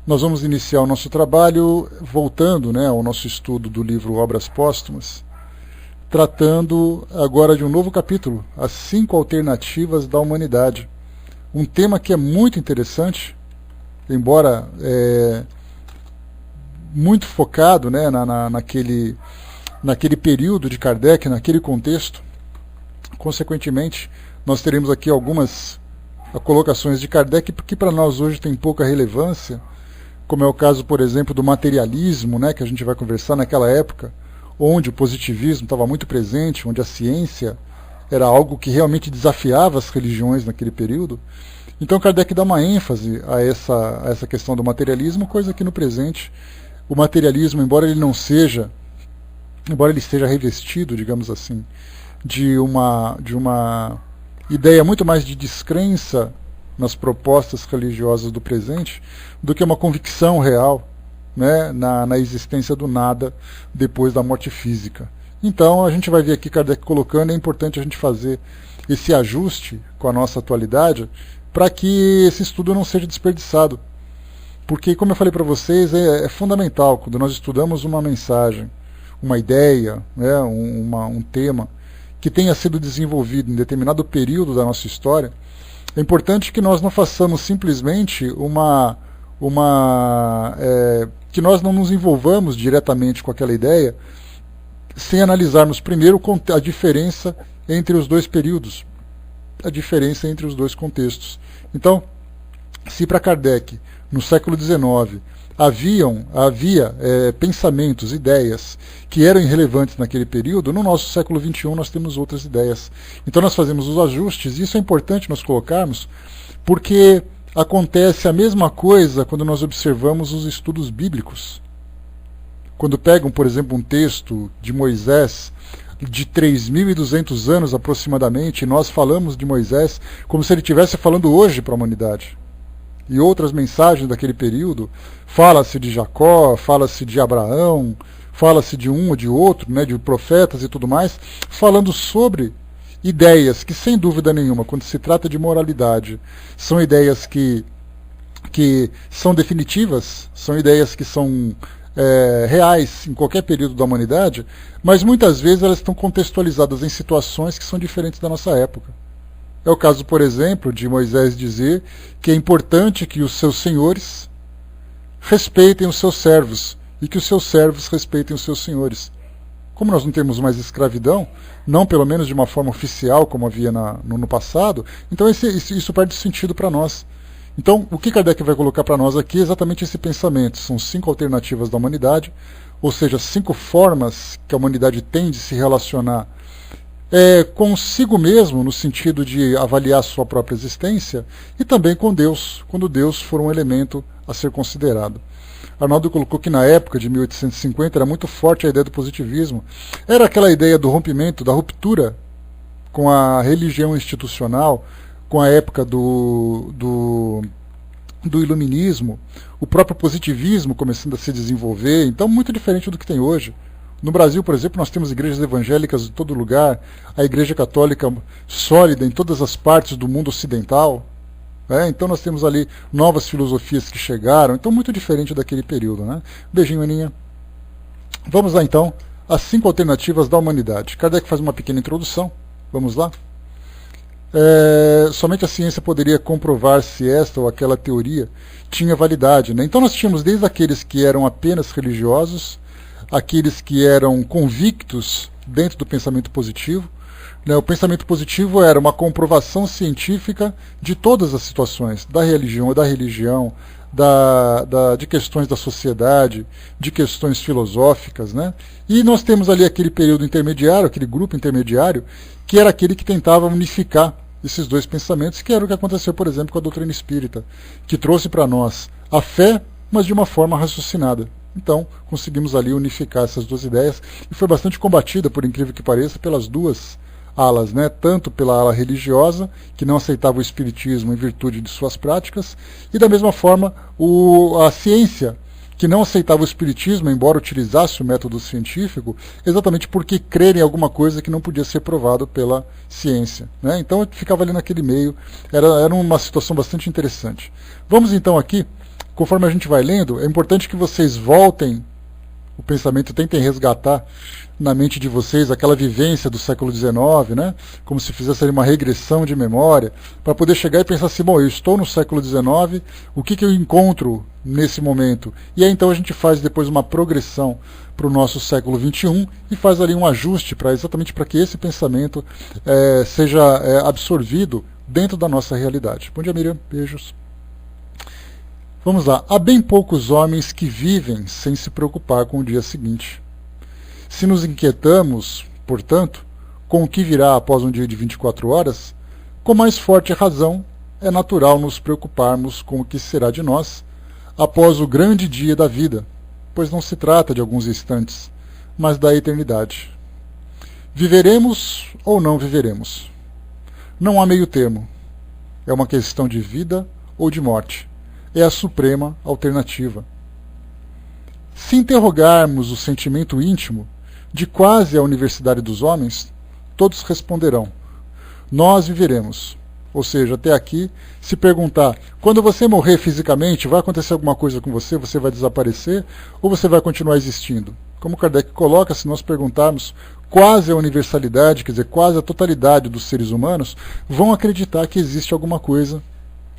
Nós vamos iniciar o nosso trabalho voltando, né, ao nosso estudo do livro Obras Póstumas, tratando agora de um novo capítulo, as 5 alternativas da humanidade. Um tema que é muito interessante, embora muito focado, né, naquele período de Kardec, naquele contexto. Consequentemente, nós teremos aqui algumas colocações de Kardec que para nós hoje tem pouca relevância, como é o caso, por exemplo, do materialismo, né, que a gente vai conversar naquela época, onde o positivismo estava muito presente, onde a ciência era algo que realmente desafiava as religiões naquele período. Então Kardec dá uma ênfase a essa questão do materialismo, coisa que no presente o materialismo, embora ele esteja revestido, digamos assim, de uma ideia muito mais de descrença nas propostas religiosas do presente do que uma convicção real, né, na existência do nada depois da morte física. Então a gente vai ver aqui Kardec colocando, é importante a gente fazer esse ajuste com a nossa atualidade para que esse estudo não seja desperdiçado. Porque, como eu falei para vocês, é fundamental quando nós estudamos uma mensagem, uma ideia, né, um tema que tenha sido desenvolvido em determinado período da nossa história, é importante que nós não façamos simplesmente que nós não nos envolvamos diretamente com aquela ideia sem analisarmos primeiro a diferença entre os dois períodos, a diferença entre os dois contextos. Então, se para Kardec, no século XIX, havia pensamentos, ideias que eram irrelevantes naquele período, no nosso século XXI nós temos outras ideias. Então nós fazemos os ajustes, e isso é importante nós colocarmos, porque acontece a mesma coisa quando nós observamos os estudos bíblicos. Quando pegam, por exemplo, um texto de Moisés de 3.200 anos aproximadamente, e nós falamos de Moisés como se ele estivesse falando hoje para a humanidade. E outras mensagens daquele período, fala-se de Jacó, fala-se de Abraão, fala-se de um ou de outro, né, de profetas e tudo mais, falando sobre ideias que, sem dúvida nenhuma, quando se trata de moralidade, são ideias que são definitivas, são ideias que são reais em qualquer período da humanidade, mas muitas vezes elas estão contextualizadas em situações que são diferentes da nossa época. É o caso, por exemplo, de Moisés dizer que é importante que os seus senhores respeitem os seus servos e que os seus servos respeitem os seus senhores. Como nós não temos mais escravidão, não pelo menos de uma forma oficial como havia no passado, então isso perde sentido para nós. Então, o que Kardec vai colocar para nós aqui é exatamente esse pensamento. São 5 alternativas da humanidade, ou seja, 5 formas que a humanidade tem de se relacionar consigo mesmo, no sentido de avaliar sua própria existência, e também com Deus, quando Deus for um elemento a ser considerado. Arnaldo colocou que na época de 1850 era muito forte a ideia do positivismo. Era aquela ideia do rompimento, da ruptura com a religião institucional, com a época do iluminismo, o próprio positivismo começando a se desenvolver, então muito diferente do que tem hoje. No Brasil, por exemplo, nós temos igrejas evangélicas em todo lugar, a Igreja Católica sólida em todas as partes do mundo ocidental. Então nós temos ali novas filosofias que chegaram, então muito diferente daquele período. Né? Beijinho, Aninha. Vamos lá então, as 5 alternativas da humanidade. Kardec faz uma pequena introdução, vamos lá? Somente a ciência poderia comprovar se esta ou aquela teoria tinha validade. Né? Então nós tínhamos desde aqueles que eram apenas religiosos, aqueles que eram convictos dentro do pensamento positivo. O pensamento positivo era uma comprovação científica de todas as situações, da religião, de questões da sociedade, de questões filosóficas. Né? E nós temos ali aquele período intermediário, aquele grupo intermediário, que era aquele que tentava unificar esses dois pensamentos, que era o que aconteceu, por exemplo, com a doutrina espírita, que trouxe para nós a fé, mas de uma forma raciocinada. Então, conseguimos ali unificar essas duas ideias, e foi bastante combatida, por incrível que pareça, pelas duas alas, né? Tanto pela ala religiosa, que não aceitava o espiritismo em virtude de suas práticas, e da mesma forma a ciência, que não aceitava o espiritismo, embora utilizasse o método científico, exatamente porque crer em alguma coisa que não podia ser provado pela ciência. Né? Então ficava ali naquele meio, era uma situação bastante interessante. Vamos então aqui conforme a gente vai lendo, é importante que vocês voltem o pensamento, tentem resgatar na mente de vocês aquela vivência do século XIX, né? Como se fizesse uma regressão de memória, para poder chegar e pensar assim, bom, eu estou no século XIX, o que eu encontro nesse momento? E aí então a gente faz depois uma progressão para o nosso século XXI e faz ali um ajuste exatamente para que esse pensamento seja absorvido dentro da nossa realidade. Bom dia, Miriam. Beijos. Vamos lá. Há bem poucos homens que vivem sem se preocupar com o dia seguinte. Se nos inquietamos, portanto, com o que virá após um dia de 24 horas, com mais forte razão é natural nos preocuparmos com o que será de nós após o grande dia da vida, pois não se trata de alguns instantes, mas da eternidade. Viveremos ou não viveremos? Não há meio termo. É uma questão de vida ou de morte. É a suprema alternativa. Se interrogarmos o sentimento íntimo de quase a universidade dos homens, todos responderão: nós viveremos. Ou seja, até aqui, se perguntar, quando você morrer fisicamente, vai acontecer alguma coisa com você? Você vai desaparecer ou você vai continuar existindo? Como Kardec coloca, se nós perguntarmos, quase a universalidade, quer dizer, quase a totalidade dos seres humanos, vão acreditar que existe alguma coisa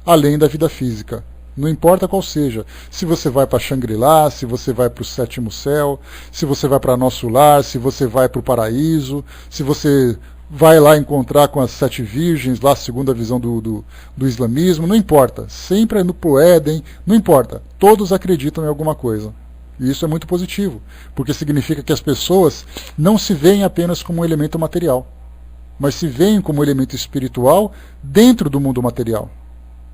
além da vida física. Não importa qual seja, se você vai para Shangri-La, se você vai para o sétimo céu, se você vai para Nosso Lar, se você vai para o paraíso, se você vai lá encontrar com as 7 virgens, lá segundo a visão do islamismo, não importa, sempre é no pro Éden, não importa, todos acreditam em alguma coisa. E isso é muito positivo, porque significa que as pessoas não se veem apenas como um elemento material, mas se veem como um elemento espiritual dentro do mundo material.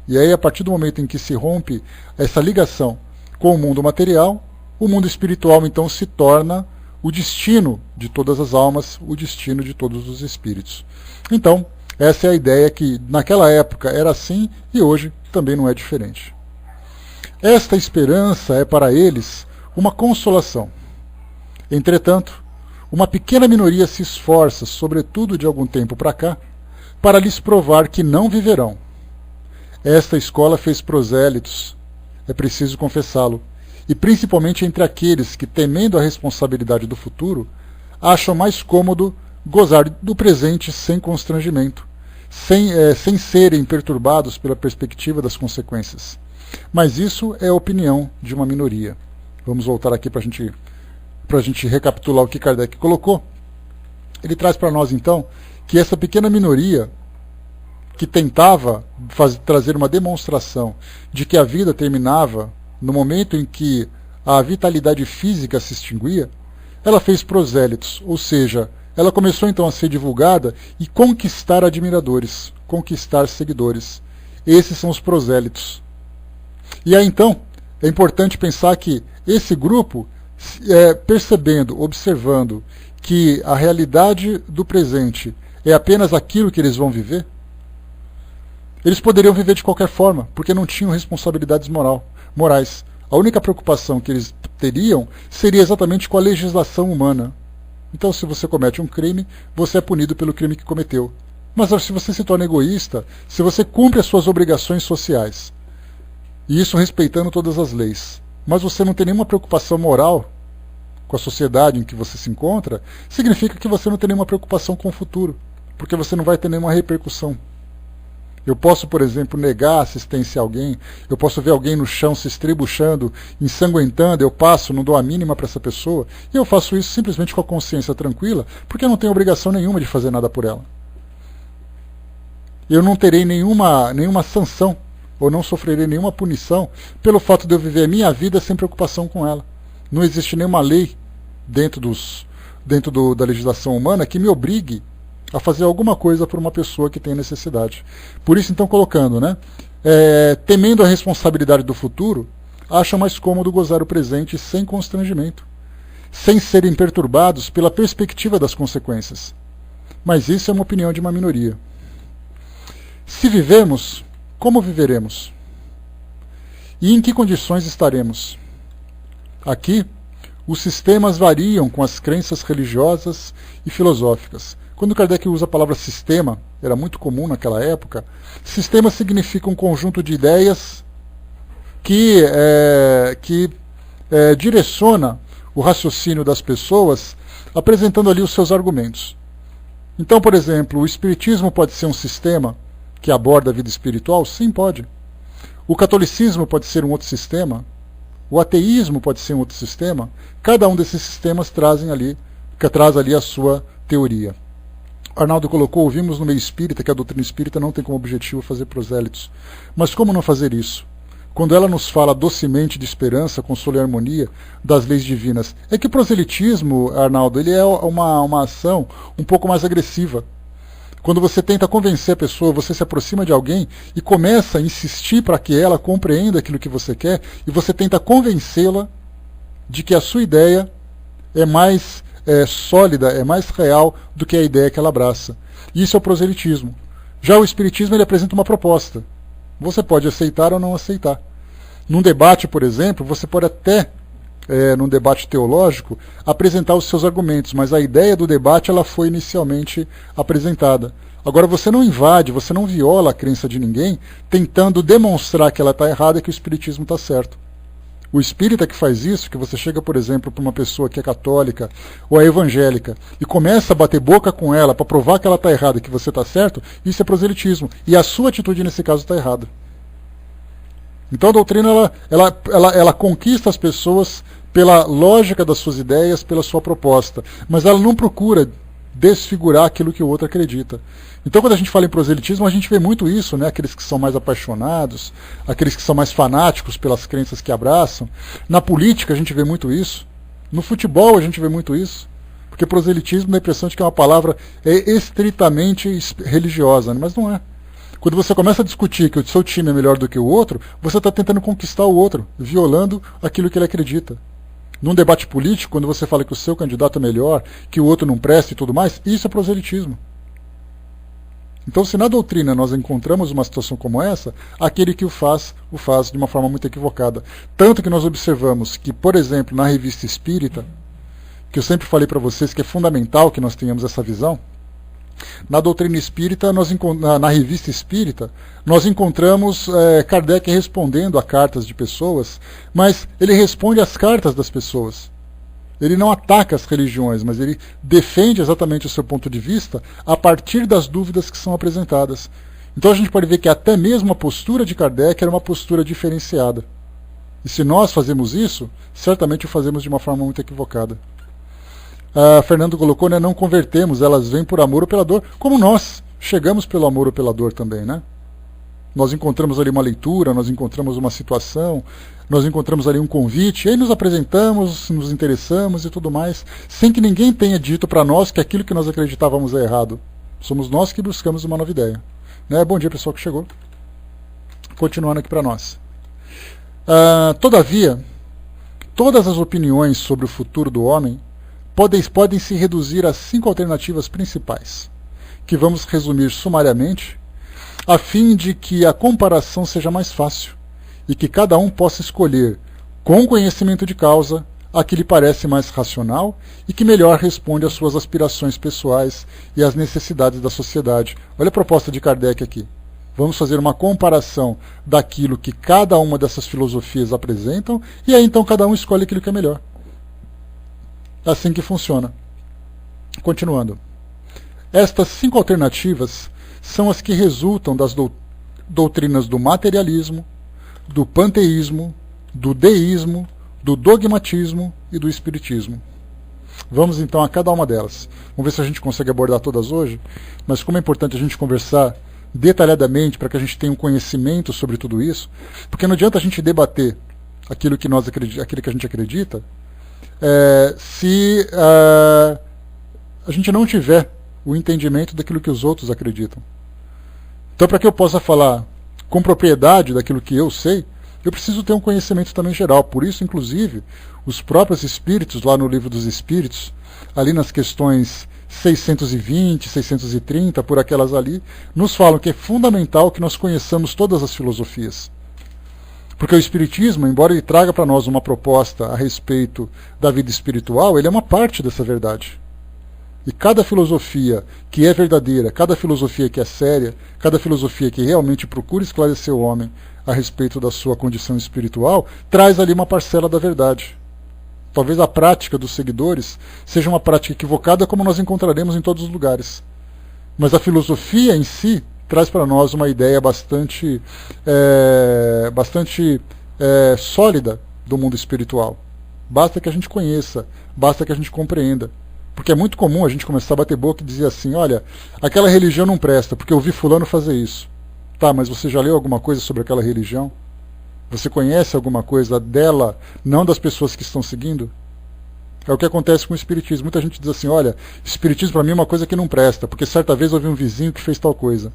E aí, a partir do momento em que se rompe essa ligação com o mundo material, o mundo espiritual então se torna o destino de todas as almas, o destino de todos os espíritos. Então, essa é a ideia que naquela época era assim e hoje também não é diferente. Esta esperança é para eles uma consolação. Entretanto, uma pequena minoria se esforça, sobretudo de algum tempo para cá, para lhes provar que não viverão. Esta escola fez prosélitos, é preciso confessá-lo, e principalmente entre aqueles que, temendo a responsabilidade do futuro, acham mais cômodo gozar do presente sem constrangimento, sem serem perturbados pela perspectiva das consequências. Mas isso é a opinião de uma minoria. Vamos voltar aqui para a gente recapitular o que Kardec colocou. Ele traz para nós, então, que essa pequena minoria que tentava trazer uma demonstração de que a vida terminava no momento em que a vitalidade física se extinguia, ela fez prosélitos, ou seja, ela começou então a ser divulgada e conquistar admiradores, conquistar seguidores. Esses são os prosélitos. E aí então, é importante pensar que esse grupo, percebendo, observando que a realidade do presente é apenas aquilo que eles vão viver, eles poderiam viver de qualquer forma, porque não tinham responsabilidades morais. A única preocupação que eles teriam seria exatamente com a legislação humana. Então, se você comete um crime, você é punido pelo crime que cometeu. Mas se você se torna egoísta, se você cumpre as suas obrigações sociais, e isso respeitando todas as leis, mas você não tem nenhuma preocupação moral com a sociedade em que você se encontra, significa que você não tem nenhuma preocupação com o futuro, porque você não vai ter nenhuma repercussão. Eu posso, por exemplo, negar assistência a alguém, eu posso ver alguém no chão se estribuchando, ensanguentando, eu passo, não dou a mínima para essa pessoa, e eu faço isso simplesmente com a consciência tranquila, porque eu não tenho obrigação nenhuma de fazer nada por ela. Eu não terei nenhuma sanção, ou não sofrerei nenhuma punição, pelo fato de eu viver a minha vida sem preocupação com ela. Não existe nenhuma lei dentro da legislação humana que me obrigue a fazer alguma coisa por uma pessoa que tem necessidade. Por isso, então, colocando, temendo a responsabilidade do futuro, acham mais cômodo gozar o presente sem constrangimento, sem serem perturbados pela perspectiva das consequências. Mas isso é uma opinião de uma minoria. Se vivemos, como viveremos? E em que condições estaremos? Aqui, os sistemas variam com as crenças religiosas e filosóficas. Quando Kardec usa a palavra sistema, era muito comum naquela época, sistema significa um conjunto de ideias que direciona o raciocínio das pessoas, apresentando ali os seus argumentos. Então, por exemplo, o Espiritismo pode ser um sistema que aborda a vida espiritual? Sim, pode. O catolicismo pode ser um outro sistema. O ateísmo pode ser um outro sistema. Cada um desses sistemas traz ali a sua teoria. Arnaldo colocou, ouvimos no meio espírita que a doutrina espírita não tem como objetivo fazer prosélitos. Mas como não fazer isso? Quando ela nos fala docemente de esperança, consolo e harmonia das leis divinas, é que o proselitismo, Arnaldo, ele é uma ação um pouco mais agressiva. Quando você tenta convencer a pessoa, você se aproxima de alguém e começa a insistir para que ela compreenda aquilo que você quer, e você tenta convencê-la de que a sua ideia é mais sólida, é mais real do que a ideia que ela abraça. Isso é o proselitismo. Já o Espiritismo, ele apresenta uma proposta. Você pode aceitar ou não aceitar. Num debate, por exemplo, você pode até, num debate teológico, apresentar os seus argumentos, mas a ideia do debate ela foi inicialmente apresentada. Agora, você não invade, você não viola a crença de ninguém, tentando demonstrar que ela está errada e que o Espiritismo está certo. O espírita que faz isso, que você chega, por exemplo, para uma pessoa que é católica ou é evangélica e começa a bater boca com ela para provar que ela está errada e que você está certo, isso é proselitismo. E a sua atitude nesse caso está errada. Então a doutrina ela conquista as pessoas pela lógica das suas ideias, pela sua proposta, mas ela não procura desfigurar aquilo que o outro acredita. Então, quando a gente fala em proselitismo, a gente vê muito isso, né? Aqueles que são mais apaixonados, aqueles que são mais fanáticos pelas crenças que abraçam. Na política, a gente vê muito isso. No futebol, a gente vê muito isso. Porque proselitismo dá a impressão de que é uma palavra estritamente religiosa, né? Mas não é. Quando você começa a discutir que o seu time é melhor do que o outro, você está tentando conquistar o outro, violando aquilo que ele acredita. Num debate político, quando você fala que o seu candidato é melhor, que o outro não presta e tudo mais, isso é proselitismo. Então, se na doutrina nós encontramos uma situação como essa, aquele que o faz de uma forma muito equivocada. Tanto que nós observamos que, por exemplo, na Revista Espírita, que eu sempre falei para vocês que é fundamental que nós tenhamos essa visão, na doutrina espírita, na Revista Espírita, nós encontramos Kardec respondendo a cartas de pessoas, mas ele responde às cartas das pessoas. Ele não ataca as religiões, mas ele defende exatamente o seu ponto de vista a partir das dúvidas que são apresentadas. Então a gente pode ver que até mesmo a postura de Kardec era uma postura diferenciada. E se nós fazemos isso, certamente o fazemos de uma forma muito equivocada. Fernando colocou, né, não convertemos, elas vêm por amor ou pela dor, como nós chegamos pelo amor ou pela dor também, né? Nós encontramos ali uma leitura, nós encontramos uma situação, nós encontramos ali um convite, e aí nos apresentamos, nos interessamos e tudo mais, sem que ninguém tenha dito para nós que aquilo que nós acreditávamos é errado. Somos nós que buscamos uma nova ideia. Né? Bom dia, pessoal que chegou. Continuando aqui para nós. Todavia, todas as opiniões sobre o futuro do homem podem se reduzir a 5 alternativas principais, que vamos resumir sumariamente, a fim de que a comparação seja mais fácil e que cada um possa escolher, com conhecimento de causa, a que lhe parece mais racional e que melhor responde às suas aspirações pessoais e às necessidades da sociedade. Olha a proposta de Kardec aqui. Vamos fazer uma comparação daquilo que cada uma dessas filosofias apresentam e aí então cada um escolhe aquilo que é melhor. É assim que funciona. Continuando. Estas 5 alternativas são as que resultam das doutrinas do materialismo, do panteísmo, do deísmo, do dogmatismo e do espiritismo. Vamos então a cada uma delas. Vamos ver se a gente consegue abordar todas hoje, mas como é importante a gente conversar detalhadamente para que a gente tenha um conhecimento sobre tudo isso, porque não adianta a gente debater aquilo que a gente acredita, se a gente não tiver o entendimento daquilo que os outros acreditam. Então, para que eu possa falar com propriedade daquilo que eu sei, eu preciso ter um conhecimento também geral. Por isso, inclusive, os próprios espíritos, lá no Livro dos Espíritos, ali nas questões 620, 630, por aquelas ali, nos falam que é fundamental que nós conheçamos todas as filosofias. Porque o Espiritismo, embora ele traga para nós uma proposta a respeito da vida espiritual, ele é uma parte dessa verdade. E cada filosofia que é verdadeira, cada filosofia que é séria, cada filosofia que realmente procura esclarecer o homem a respeito da sua condição espiritual, traz ali uma parcela da verdade. Talvez a prática dos seguidores seja uma prática equivocada, como nós encontraremos em todos os lugares. Mas a filosofia em si traz para nós uma ideia bastante sólida do mundo espiritual. Basta que a gente conheça, basta que a gente compreenda. Porque é muito comum a gente começar a bater boca e dizer assim, olha, aquela religião não presta, porque eu vi fulano fazer isso. Tá, mas você já leu alguma coisa sobre aquela religião? Você conhece alguma coisa dela, não das pessoas que estão seguindo? É o que acontece com o espiritismo. Muita gente diz assim, olha, espiritismo para mim é uma coisa que não presta, porque certa vez eu vi um vizinho que fez tal coisa.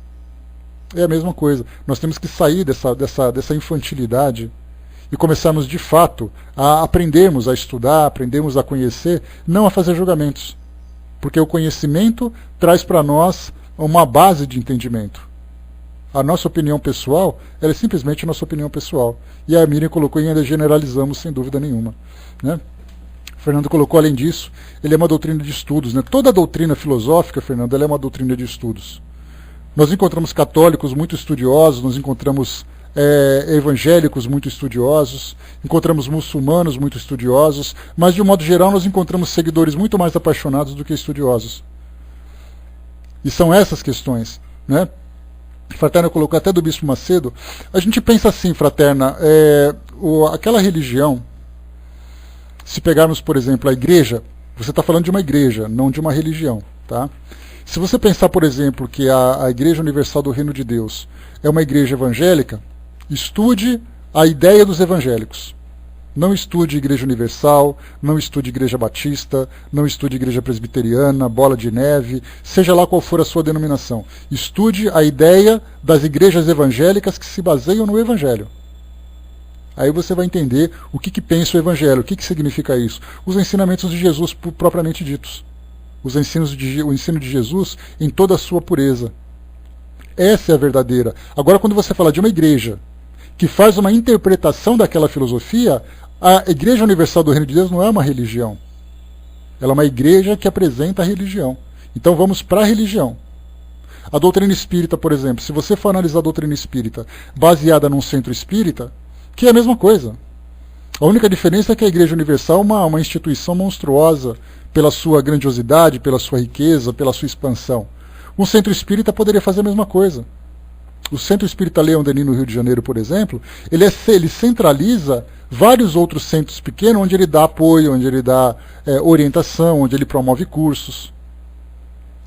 É a mesma coisa. Nós temos que sair dessa infantilidade e começarmos de fato a aprendermos a estudar, aprendermos a conhecer, não a fazer julgamentos. Porque o conhecimento traz para nós uma base de entendimento. A nossa opinião pessoal, ela é simplesmente a nossa opinião pessoal. E a Miriam colocou e ainda generalizamos sem dúvida nenhuma. Né? Fernando colocou, além disso, ele é uma doutrina de estudos. Né? Toda a doutrina filosófica, Fernando, ela é uma doutrina de estudos. Nós encontramos católicos muito estudiosos, nós encontramos evangélicos muito estudiosos, encontramos muçulmanos muito estudiosos, mas de um modo geral nós encontramos seguidores muito mais apaixonados do que estudiosos. E são essas questões, né? Fraterna colocou até do Bispo Macedo. A gente pensa assim, Fraterna, aquela religião, se pegarmos, por exemplo, a igreja, você está falando de uma igreja, não de uma religião, tá? Se você pensar, por exemplo, que a Igreja Universal do Reino de Deus é uma igreja evangélica, estude a ideia dos evangélicos. Não estude Igreja Universal, não estude Igreja Batista, não estude Igreja Presbiteriana, Bola de Neve, seja lá qual for a sua denominação. Estude a ideia das igrejas evangélicas que se baseiam no Evangelho. Aí você vai entender o que pensa o Evangelho, o que significa isso. Os ensinamentos de Jesus propriamente ditos. O ensino de Jesus em toda a sua pureza. Essa é a verdadeira. Agora, quando você fala de uma igreja que faz uma interpretação daquela filosofia, a Igreja Universal do Reino de Deus não é uma religião. Ela é uma igreja que apresenta a religião. Então vamos para a religião. A doutrina espírita, por exemplo, se você for analisar a doutrina espírita baseada num centro espírita, que é a mesma coisa. A única diferença é que a Igreja Universal é uma instituição monstruosa pela sua grandiosidade, pela sua riqueza, pela sua expansão. Um centro espírita poderia fazer a mesma coisa. O Centro Espírita Leão Denis, no Rio de Janeiro, por exemplo, ele centraliza vários outros centros pequenos onde ele dá apoio, onde ele dá orientação, onde ele promove cursos.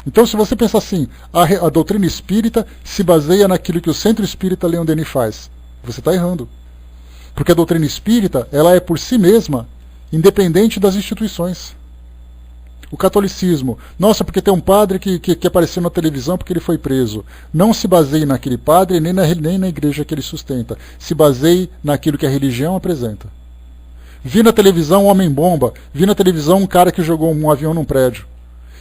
Então, se você pensar assim, a doutrina espírita se baseia naquilo que o Centro Espírita Leão Denis faz, você está errando. Porque a doutrina espírita, ela é por si mesma independente das instituições. O catolicismo, nossa, porque tem um padre que apareceu na televisão porque ele foi preso. Não se baseie naquele padre nem na igreja que ele sustenta. Se baseie naquilo que a religião apresenta. Vi na televisão um homem-bomba, vi na televisão um cara que jogou um avião num prédio.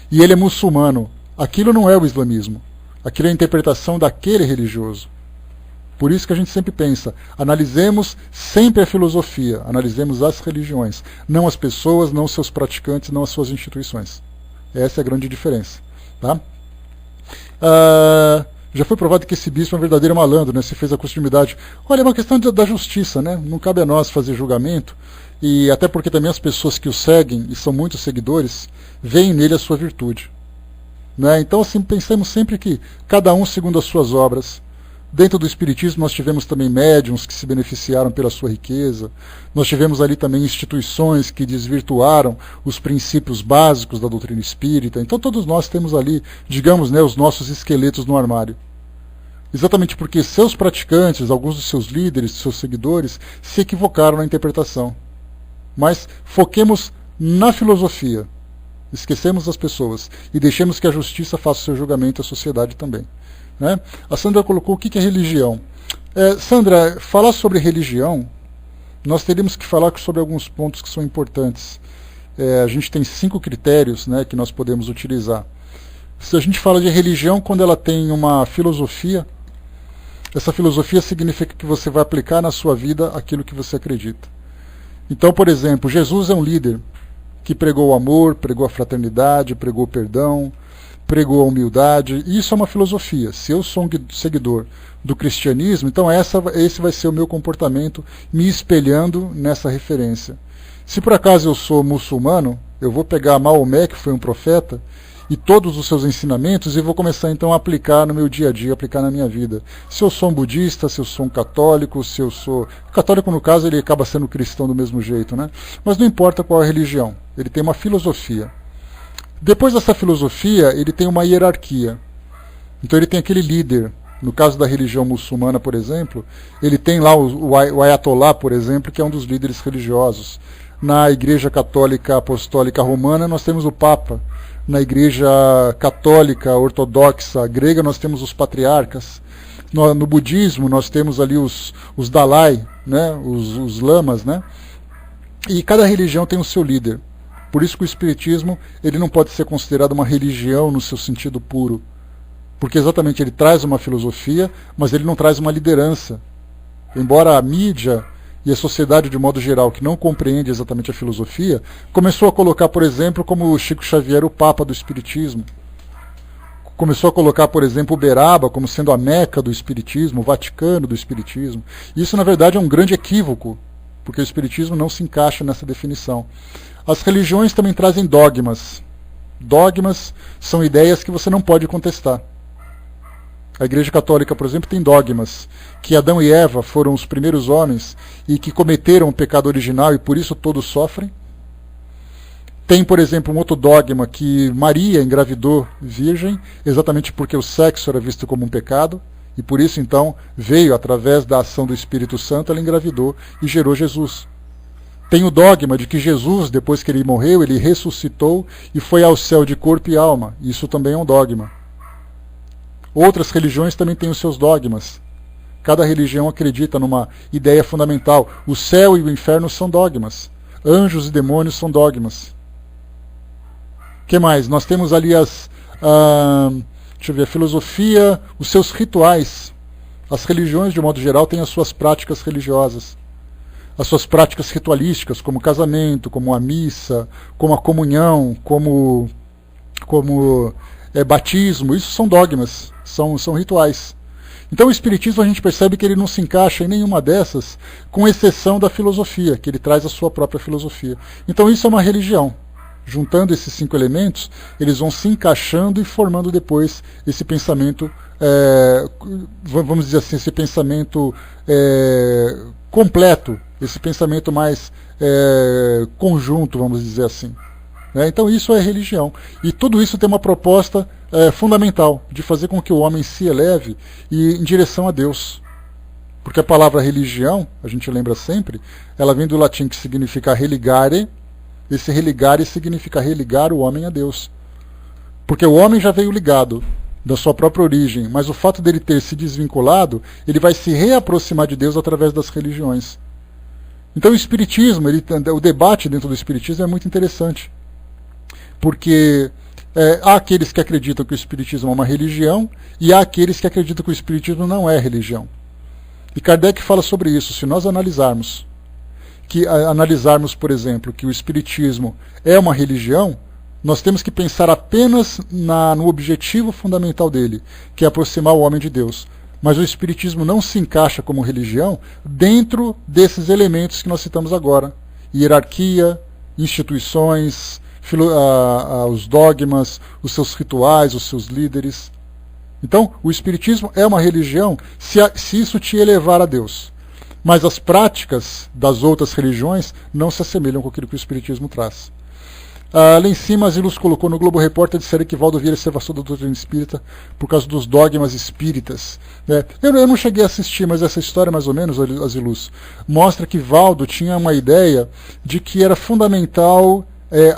E ele é muçulmano. Aquilo não é o islamismo. Aquilo é a interpretação daquele religioso. Por isso que a gente sempre pensa, analisemos sempre a filosofia, analisemos as religiões, não as pessoas, não os seus praticantes, não as suas instituições. Essa é a grande diferença. Tá? Já foi provado que esse bispo é um verdadeiro malandro, né? Se fez a costumeidade. Olha, é uma questão da justiça, né? Não cabe a nós fazer julgamento, e até porque também as pessoas que o seguem, e são muitos seguidores, veem nele a sua virtude. Né? Então, assim, pensemos sempre que cada um segundo as suas obras. Dentro do Espiritismo nós tivemos também médiuns que se beneficiaram pela sua riqueza, nós tivemos ali também instituições que desvirtuaram os princípios básicos da doutrina espírita, então todos nós temos ali, digamos, né, os nossos esqueletos no armário. Exatamente porque seus praticantes, alguns dos seus líderes, seus seguidores, se equivocaram na interpretação. Mas foquemos na filosofia, esquecemos as pessoas e deixemos que a justiça faça o seu julgamento e a sociedade também. Né? A Sandra colocou o que é religião. Sandra, falar sobre religião, nós teríamos que falar sobre alguns pontos que são importantes. A gente tem 5 critérios, né, que nós podemos utilizar. Se a gente fala de religião, quando ela tem uma filosofia, essa filosofia significa que você vai aplicar na sua vida aquilo que você acredita. Então, por exemplo, Jesus é um líder que pregou o amor, pregou a fraternidade, pregou o perdão, pregou a humildade. Isso é uma filosofia. Se eu sou um seguidor do cristianismo, então esse vai ser o meu comportamento, me espelhando nessa referência. Se por acaso eu sou muçulmano, eu vou pegar Maomé, que foi um profeta, e todos os seus ensinamentos, e vou começar então a aplicar no meu dia a dia, aplicar na minha vida. Se eu sou um budista, se eu sou um católico, se eu sou... Católico, no caso, ele acaba sendo cristão do mesmo jeito, né? Mas não importa qual é a religião, ele tem uma filosofia. Depois dessa filosofia, ele tem uma hierarquia. Então ele tem aquele líder. No caso da religião muçulmana, por exemplo, ele tem lá o Ayatollah, por exemplo, que é um dos líderes religiosos. Na Igreja Católica Apostólica Romana, nós temos o Papa. Na Igreja Católica Ortodoxa Grega, nós temos os patriarcas. No budismo, nós temos ali os Dalai, né? os lamas, né? E cada religião tem o seu líder. Por isso que o Espiritismo ele não pode ser considerado uma religião no seu sentido puro. Porque exatamente ele traz uma filosofia, mas ele não traz uma liderança. Embora a mídia e a sociedade de modo geral, que não compreende exatamente a filosofia, começou a colocar, por exemplo, como Chico Xavier o Papa do Espiritismo. Começou a colocar, por exemplo, Uberaba como sendo a Meca do Espiritismo, o Vaticano do Espiritismo. Isso, na verdade, é um grande equívoco, porque o Espiritismo não se encaixa nessa definição. As religiões também trazem dogmas. Dogmas são ideias que você não pode contestar. A Igreja Católica, por exemplo, tem dogmas, que Adão e Eva foram os primeiros homens e que cometeram o pecado original e por isso todos sofrem. Tem, por exemplo, um outro dogma que Maria engravidou virgem, exatamente porque o sexo era visto como um pecado, e por isso então veio, através da ação do Espírito Santo, ela engravidou e gerou Jesus. Tem o dogma de que Jesus, depois que ele morreu, ele ressuscitou e foi ao céu de corpo e alma. Isso também é um dogma. Outras religiões também têm os seus dogmas. Cada religião acredita numa ideia fundamental. O céu e o inferno são dogmas. Anjos e demônios são dogmas. O que mais? Nós temos ali a filosofia, os seus rituais. As religiões, de modo geral, têm as suas práticas religiosas. As suas práticas ritualísticas, como o casamento, como a missa, como a comunhão, como batismo. Isso são dogmas, são rituais. Então o Espiritismo a gente percebe que ele não se encaixa em nenhuma dessas, com exceção da filosofia, que ele traz a sua própria filosofia. Então isso é uma religião. Juntando esses 5 elementos, eles vão se encaixando e formando depois esse pensamento, vamos dizer assim, esse pensamento completo, esse pensamento mais conjunto, vamos dizer assim. Então isso é religião. E tudo isso tem uma proposta fundamental, de fazer com que o homem se eleve em direção a Deus. Porque a palavra religião, a gente lembra sempre, ela vem do latim que significa religare. Esse religare significa religar o homem a Deus. Porque o homem já veio ligado da sua própria origem, mas o fato dele ter se desvinculado, ele vai se reaproximar de Deus através das religiões. Então o Espiritismo, o debate dentro do Espiritismo é muito interessante. Porque há aqueles que acreditam que o Espiritismo é uma religião e há aqueles que acreditam que o Espiritismo não é religião. E Kardec fala sobre isso. Se nós analisarmos, por exemplo, que o Espiritismo é uma religião, nós temos que pensar apenas no objetivo fundamental dele, que é aproximar o homem de Deus. Mas o Espiritismo não se encaixa como religião dentro desses elementos que nós citamos agora. Hierarquia, instituições, os dogmas, os seus rituais, os seus líderes. Então, o Espiritismo é uma religião se isso te elevar a Deus. Mas as práticas das outras religiões não se assemelham com aquilo que o Espiritismo traz. Lá em cima, Asilus colocou no Globo Repórter, disseram que Valdo Vieira se afastou da doutrina espírita por causa dos dogmas espíritas. Eu não cheguei a assistir, mas essa história, mais ou menos, Asilus, mostra que Valdo tinha uma ideia de que era fundamental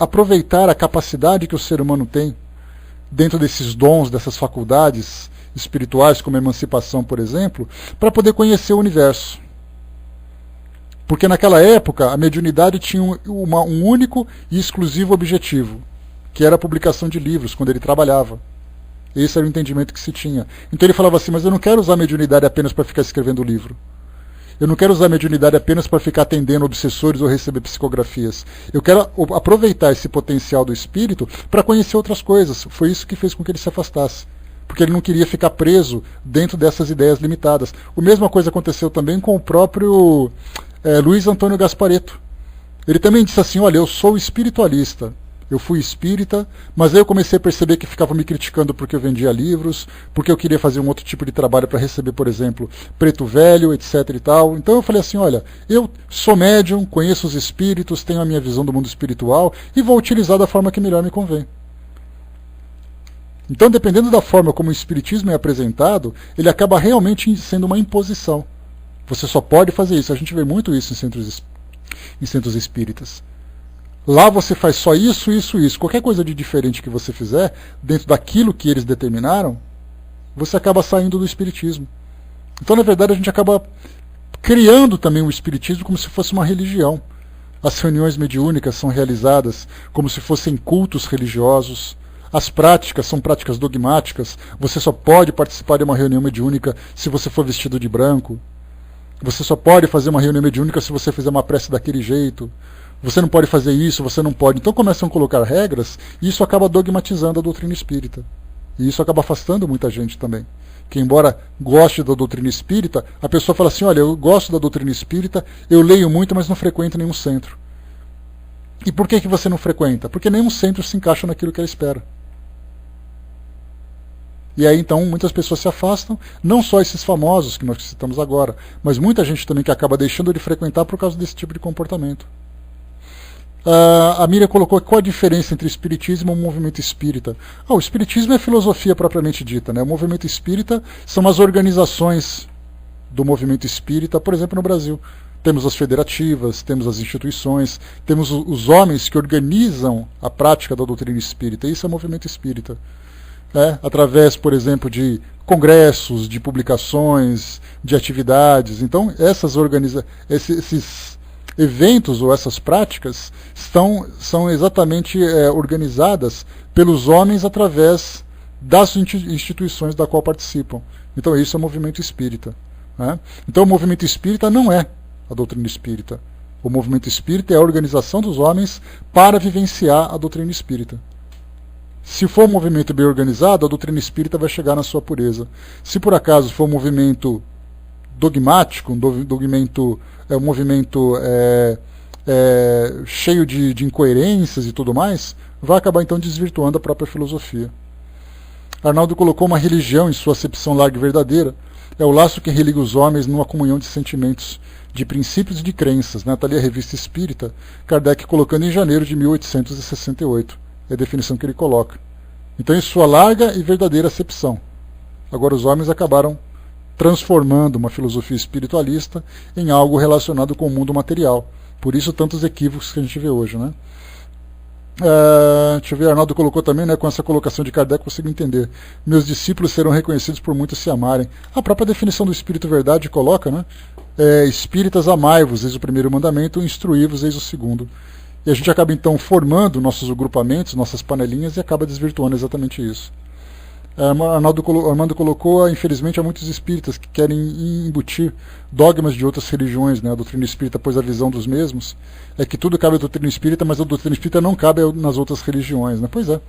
aproveitar a capacidade que o ser humano tem, dentro desses dons, dessas faculdades espirituais, como a emancipação, por exemplo, para poder conhecer o universo. Porque naquela época a mediunidade tinha um único e exclusivo objetivo, que era a publicação de livros, quando ele trabalhava. Esse era o entendimento que se tinha. Então ele falava assim, mas eu não quero usar a mediunidade apenas para ficar escrevendo livro. Eu não quero usar a mediunidade apenas para ficar atendendo obsessores ou receber psicografias. Eu quero aproveitar esse potencial do espírito para conhecer outras coisas. Foi isso que fez com que ele se afastasse. Porque ele não queria ficar preso dentro dessas ideias limitadas. A mesma coisa aconteceu também com o próprio Luiz Antônio Gasparetto. Ele também disse assim, olha, eu sou espiritualista. Eu fui espírita, mas aí eu comecei a perceber que ficavam me criticando porque eu vendia livros, porque eu queria fazer um outro tipo de trabalho para receber, por exemplo, preto velho, etc e tal. Então eu falei assim, olha, eu sou médium, conheço os espíritos, tenho a minha visão do mundo espiritual e vou utilizar da forma que melhor me convém. Então, dependendo da forma como o espiritismo é apresentado, ele acaba realmente sendo uma imposição. Você só pode fazer isso. A gente vê muito isso em centros espíritas. Lá você faz só isso, isso, isso. Qualquer coisa de diferente que você fizer, dentro daquilo que eles determinaram, você acaba saindo do espiritismo. Então, na verdade, a gente acaba criando também o espiritismo como se fosse uma religião. As reuniões mediúnicas são realizadas como se fossem cultos religiosos. As práticas são práticas dogmáticas. Você só pode participar de uma reunião mediúnica se você for vestido de branco. Você só pode fazer uma reunião mediúnica se você fizer uma prece daquele jeito. Você não pode fazer isso, você não pode. Então começam a colocar regras e isso acaba dogmatizando a doutrina espírita. E isso acaba afastando muita gente também. Que embora goste da doutrina espírita, a pessoa fala assim, olha, eu gosto da doutrina espírita, eu leio muito, mas não frequento nenhum centro. E por que você não frequenta? Porque nenhum centro se encaixa naquilo que ela espera. E aí então muitas pessoas se afastam, não só esses famosos que nós citamos agora, mas muita gente também que acaba deixando de frequentar por causa desse tipo de comportamento. A Miriam colocou qual a diferença entre espiritismo e o movimento espírita. O espiritismo é filosofia propriamente dita, né? O movimento espírita são as organizações do movimento espírita, por exemplo, no Brasil. Temos as federativas, temos as instituições, temos os homens que organizam a prática da doutrina espírita. Isso é movimento espírita. Através, por exemplo, de congressos, de publicações, de atividades. Então, esses eventos ou essas práticas são exatamente organizadas pelos homens através das instituições da qual participam. Então isso é o movimento espírita. Né? Então o movimento espírita não é a doutrina espírita. O movimento espírita é a organização dos homens para vivenciar a doutrina espírita. Se for um movimento bem organizado, a doutrina espírita vai chegar na sua pureza. Se por acaso for um movimento dogmático, um movimento cheio de incoerências e tudo mais, vai acabar então desvirtuando a própria filosofia. Arnaldo colocou uma religião em sua acepção larga e verdadeira. É o laço que religa os homens numa comunhão de sentimentos, de princípios e de crenças. Está ali a Revista Espírita, Kardec colocando em janeiro de 1868. É a definição que ele coloca. Então, em sua larga e verdadeira acepção. Agora, os homens acabaram transformando uma filosofia espiritualista em algo relacionado com o mundo material. Por isso, tantos equívocos que a gente vê hoje. Né? Deixa eu ver, Arnaldo colocou também, né, com essa colocação de Kardec, consigo entender. Meus discípulos serão reconhecidos por muitos se amarem. A própria definição do Espírito Verdade coloca, né? Espíritas, amai-vos, eis o primeiro mandamento, instruí-vos, eis o segundo. E a gente acaba então formando nossos agrupamentos, nossas panelinhas, e acaba desvirtuando exatamente isso. Armando colocou, infelizmente, há muitos espíritas que querem embutir dogmas de outras religiões, né? A doutrina espírita, pois a visão dos mesmos é que tudo cabe à doutrina espírita, mas a doutrina espírita não cabe nas outras religiões, né? Pois é.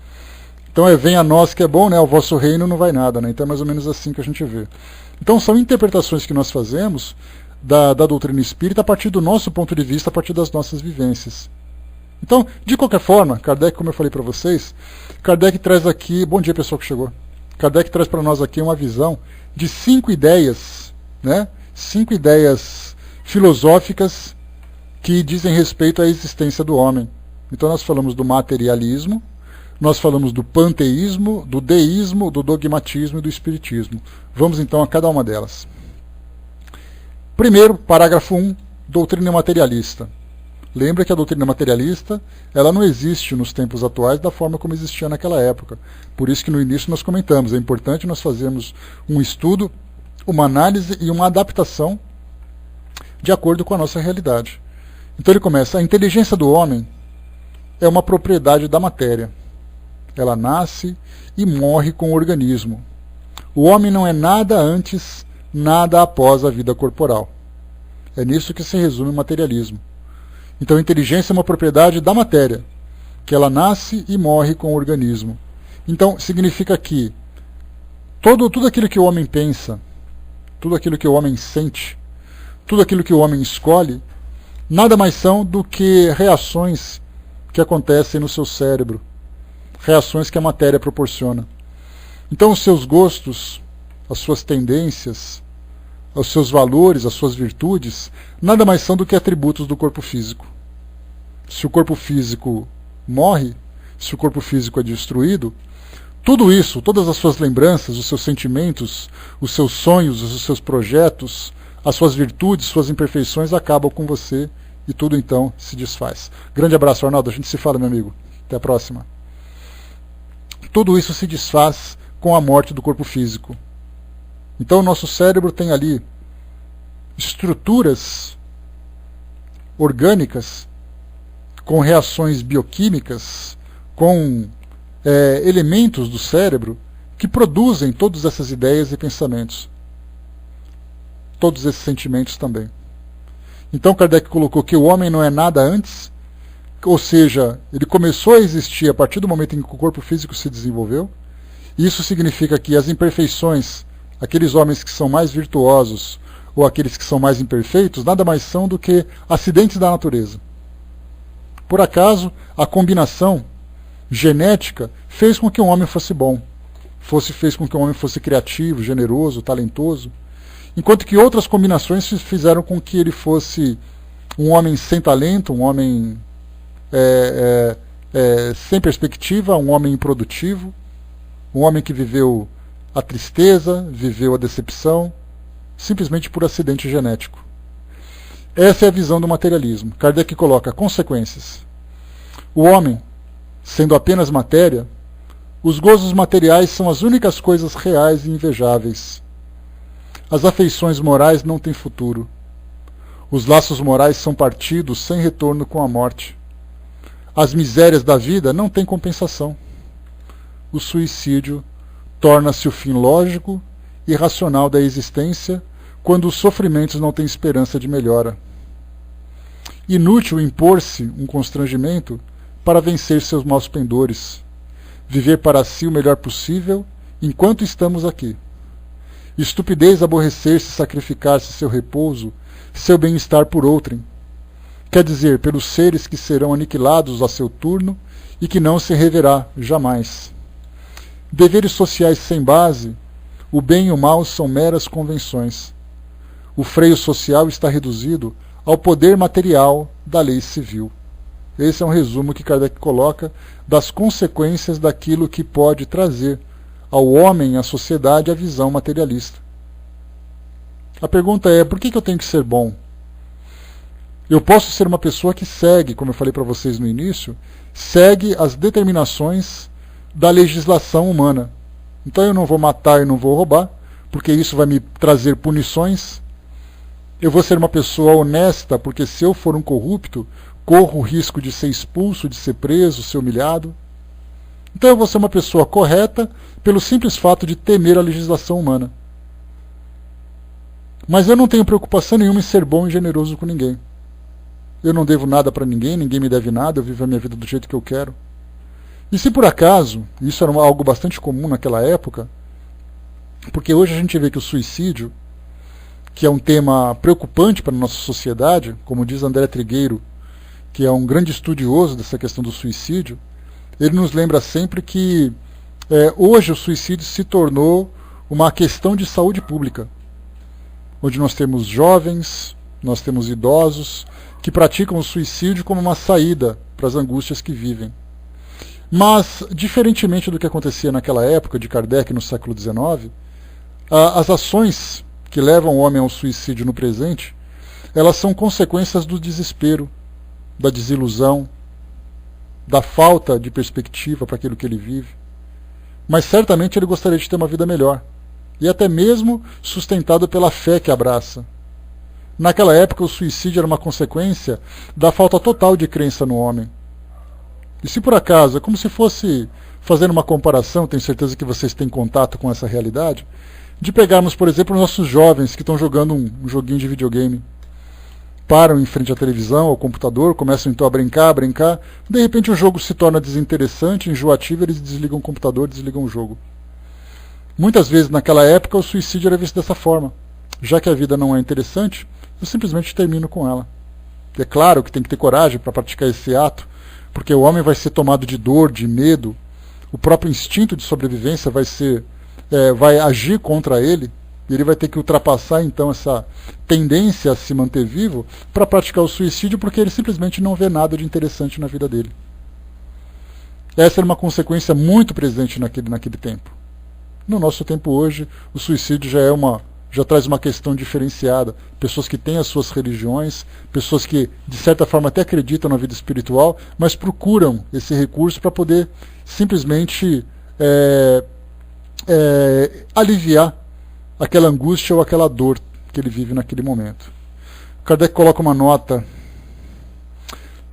Então vem a nós que é bom, né? Ao vosso reino não vai nada, né? Então é mais ou menos assim que a gente vê. Então são interpretações que nós fazemos da doutrina espírita a partir do nosso ponto de vista, a partir das nossas vivências. Então, de qualquer forma, Kardec, como eu falei para vocês, Kardec traz aqui... Bom dia, pessoal que chegou. Kardec traz para nós aqui uma visão de 5 ideias, né? 5 ideias filosóficas que dizem respeito à existência do homem. Então nós falamos do materialismo, nós falamos do panteísmo, do deísmo, do dogmatismo e do espiritismo. Vamos então a cada uma delas. Primeiro, parágrafo 1, doutrina materialista. Lembra que a doutrina materialista ela não existe nos tempos atuais da forma como existia naquela época. Por isso que no início nós comentamos, é importante nós fazermos um estudo, uma análise e uma adaptação de acordo com a nossa realidade. Então ele começa, a inteligência do homem é uma propriedade da matéria. Ela nasce e morre com o organismo. O homem não é nada antes, nada após a vida corporal. É nisso que se resume o materialismo. Então a inteligência é uma propriedade da matéria, que ela nasce e morre com o organismo. Então significa que tudo aquilo que o homem pensa, tudo aquilo que o homem sente, tudo aquilo que o homem escolhe, nada mais são do que reações que acontecem no seu cérebro, reações que a matéria proporciona. Então os seus gostos, as suas tendências, os seus valores, as suas virtudes, nada mais são do que atributos do corpo físico. Se o corpo físico morre, se o corpo físico é destruído, tudo isso, todas as suas lembranças, os seus sentimentos, os seus sonhos, os seus projetos, as suas virtudes, suas imperfeições acabam com você e tudo então se desfaz. Grande abraço, Arnaldo. A gente se fala, meu amigo. Até a próxima. Tudo isso se desfaz com a morte do corpo físico. Então o nosso cérebro tem ali estruturas orgânicas com reações bioquímicas, com elementos do cérebro que produzem todas essas ideias e pensamentos. Todos esses sentimentos também. Então Kardec colocou que o homem não é nada antes, ou seja, ele começou a existir a partir do momento em que o corpo físico se desenvolveu. Isso significa que as imperfeições, aqueles homens que são mais virtuosos ou aqueles que são mais imperfeitos, nada mais são do que acidentes da natureza. Por acaso, a combinação genética fez com que um homem fosse bom, fez com que um homem fosse criativo, generoso, talentoso, enquanto que outras combinações fizeram com que ele fosse um homem sem talento, um homem sem perspectiva, um homem improdutivo, um homem que viveu a tristeza, viveu a decepção, simplesmente por acidente genético. Essa é a visão do materialismo. Kardec coloca consequências. O homem, sendo apenas matéria, os gozos materiais são as únicas coisas reais e invejáveis. As afeições morais não têm futuro. Os laços morais são partidos sem retorno com a morte. As misérias da vida não têm compensação. O suicídio torna-se o fim lógico e racional da existência quando os sofrimentos não têm esperança de melhora. Inútil impor-se um constrangimento para vencer seus maus pendores, viver para si o melhor possível enquanto estamos aqui. Estupidez aborrecer-se, sacrificar-se seu repouso, seu bem-estar por outrem. Quer dizer, pelos seres que serão aniquilados a seu turno e que não se reverá jamais. Deveres sociais sem base, o bem e o mal são meras convenções. O freio social está reduzido ao poder material da lei civil. Esse é um resumo que Kardec coloca das consequências daquilo que pode trazer ao homem e à sociedade a visão materialista. A pergunta é, por que eu tenho que ser bom? Eu posso ser uma pessoa que segue, como eu falei para vocês no início, segue as determinações da legislação humana. Então eu não vou matar e não vou roubar, porque isso vai me trazer punições. Eu vou ser uma pessoa honesta, porque se eu for um corrupto, corro o risco de ser expulso, de ser preso, ser humilhado. Então eu vou ser uma pessoa correta pelo simples fato de temer a legislação humana. Mas eu não tenho preocupação nenhuma em ser bom e generoso com ninguém. Eu não devo nada para ninguém, ninguém me deve nada, eu vivo a minha vida do jeito que eu quero. E se por acaso, isso era algo bastante comum naquela época, porque hoje a gente vê que o suicídio, que é um tema preocupante para a nossa sociedade, como diz André Trigueiro, que é um grande estudioso dessa questão do suicídio, ele nos lembra sempre que hoje o suicídio se tornou uma questão de saúde pública, onde nós temos jovens, nós temos idosos, que praticam o suicídio como uma saída para as angústias que vivem. Mas, diferentemente do que acontecia naquela época de Kardec no século XIX, as ações que levam o homem ao suicídio no presente, elas são consequências do desespero, da desilusão, da falta de perspectiva para aquilo que ele vive. Mas certamente ele gostaria de ter uma vida melhor, e até mesmo sustentado pela fé que abraça. Naquela época o suicídio era uma consequência da falta total de crença no homem. E se por acaso, é como se fosse, fazendo uma comparação, tenho certeza que vocês têm contato com essa realidade, de pegarmos, por exemplo, nossos jovens que estão jogando um joguinho de videogame. param em frente à televisão, ao computador, começam então a brincar, de repente o jogo se torna desinteressante, enjoativo, eles desligam o computador, desligam o jogo. Muitas vezes naquela época o suicídio era visto dessa forma. Já que a vida não é interessante, eu simplesmente termino com ela. É claro que tem que ter coragem para praticar esse ato, porque o homem vai ser tomado de dor, de medo, o próprio instinto de sobrevivência vai agir contra ele, e ele vai ter que ultrapassar então essa tendência a se manter vivo para praticar o suicídio, porque ele simplesmente não vê nada de interessante na vida dele. Essa era uma consequência muito presente naquele tempo. No nosso tempo hoje, o suicídio já traz uma questão diferenciada. Pessoas que têm as suas religiões, pessoas que, de certa forma, até acreditam na vida espiritual, mas procuram esse recurso para poder simplesmente aliviar aquela angústia ou aquela dor que ele vive naquele momento. Kardec coloca uma nota.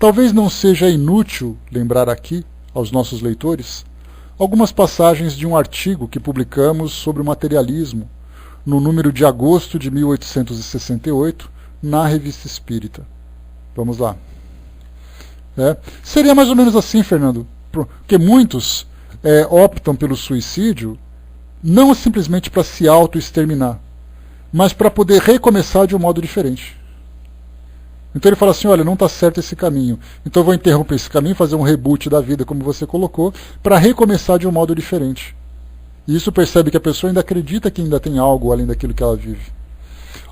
Talvez não seja inútil lembrar aqui, aos nossos leitores, algumas passagens de um artigo que publicamos sobre o materialismo, no número de agosto de 1868, na Revista Espírita. Vamos lá. Seria mais ou menos assim, Fernando, porque muitos optam pelo suicídio não simplesmente para se auto-exterminar, mas para poder recomeçar de um modo diferente. Então ele fala assim, olha, não está certo esse caminho, então eu vou interromper esse caminho, fazer um reboot da vida, como você colocou, para recomeçar de um modo diferente. E isso percebe que a pessoa ainda acredita que ainda tem algo além daquilo que ela vive.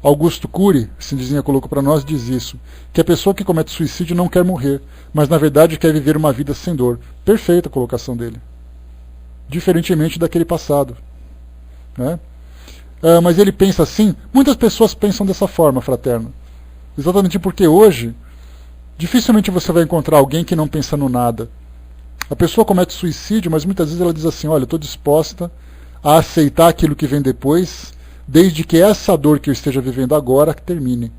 Augusto Cury, Cindizinha colocou para nós, diz isso, que a pessoa que comete suicídio não quer morrer, mas na verdade quer viver uma vida sem dor. Perfeita a colocação dele. Diferentemente daquele passado. Mas ele pensa assim, muitas pessoas pensam dessa forma, fraterno. Exatamente porque hoje, dificilmente você vai encontrar alguém que não pensa no nada. A pessoa comete suicídio, mas muitas vezes ela diz assim, olha, eu estou disposta a aceitar aquilo que vem depois, desde que essa dor que eu esteja vivendo agora termine.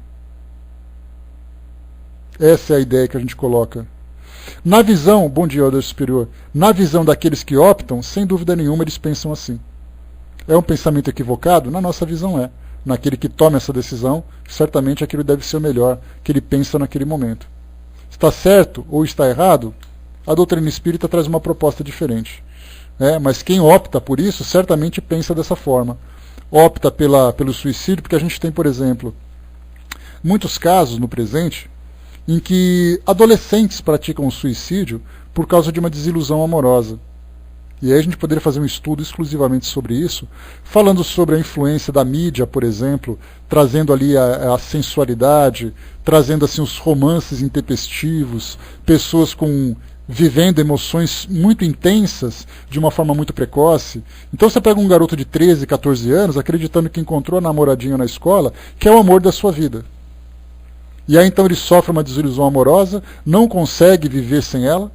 Essa é a ideia que a gente coloca. Na visão, bom dia, Deus Superior, na visão daqueles que optam, sem dúvida nenhuma eles pensam assim. É um pensamento equivocado? Na nossa visão é. Naquele que toma essa decisão, certamente aquilo deve ser o melhor que ele pensa naquele momento. Está certo ou está errado? A doutrina espírita traz uma proposta diferente. Mas quem opta por isso, certamente pensa dessa forma. Opta pelo suicídio, porque a gente tem, por exemplo, muitos casos no presente em que adolescentes praticam o suicídio por causa de uma desilusão amorosa. E aí a gente poderia fazer um estudo exclusivamente sobre isso, falando sobre a influência da mídia, por exemplo, trazendo ali a sensualidade, trazendo assim os romances intempestivos, pessoas vivendo emoções muito intensas de uma forma muito precoce. Então você pega um garoto de 13, 14 anos, acreditando que encontrou a namoradinha na escola, que é o amor da sua vida. E aí então ele sofre uma desilusão amorosa, não consegue viver sem ela.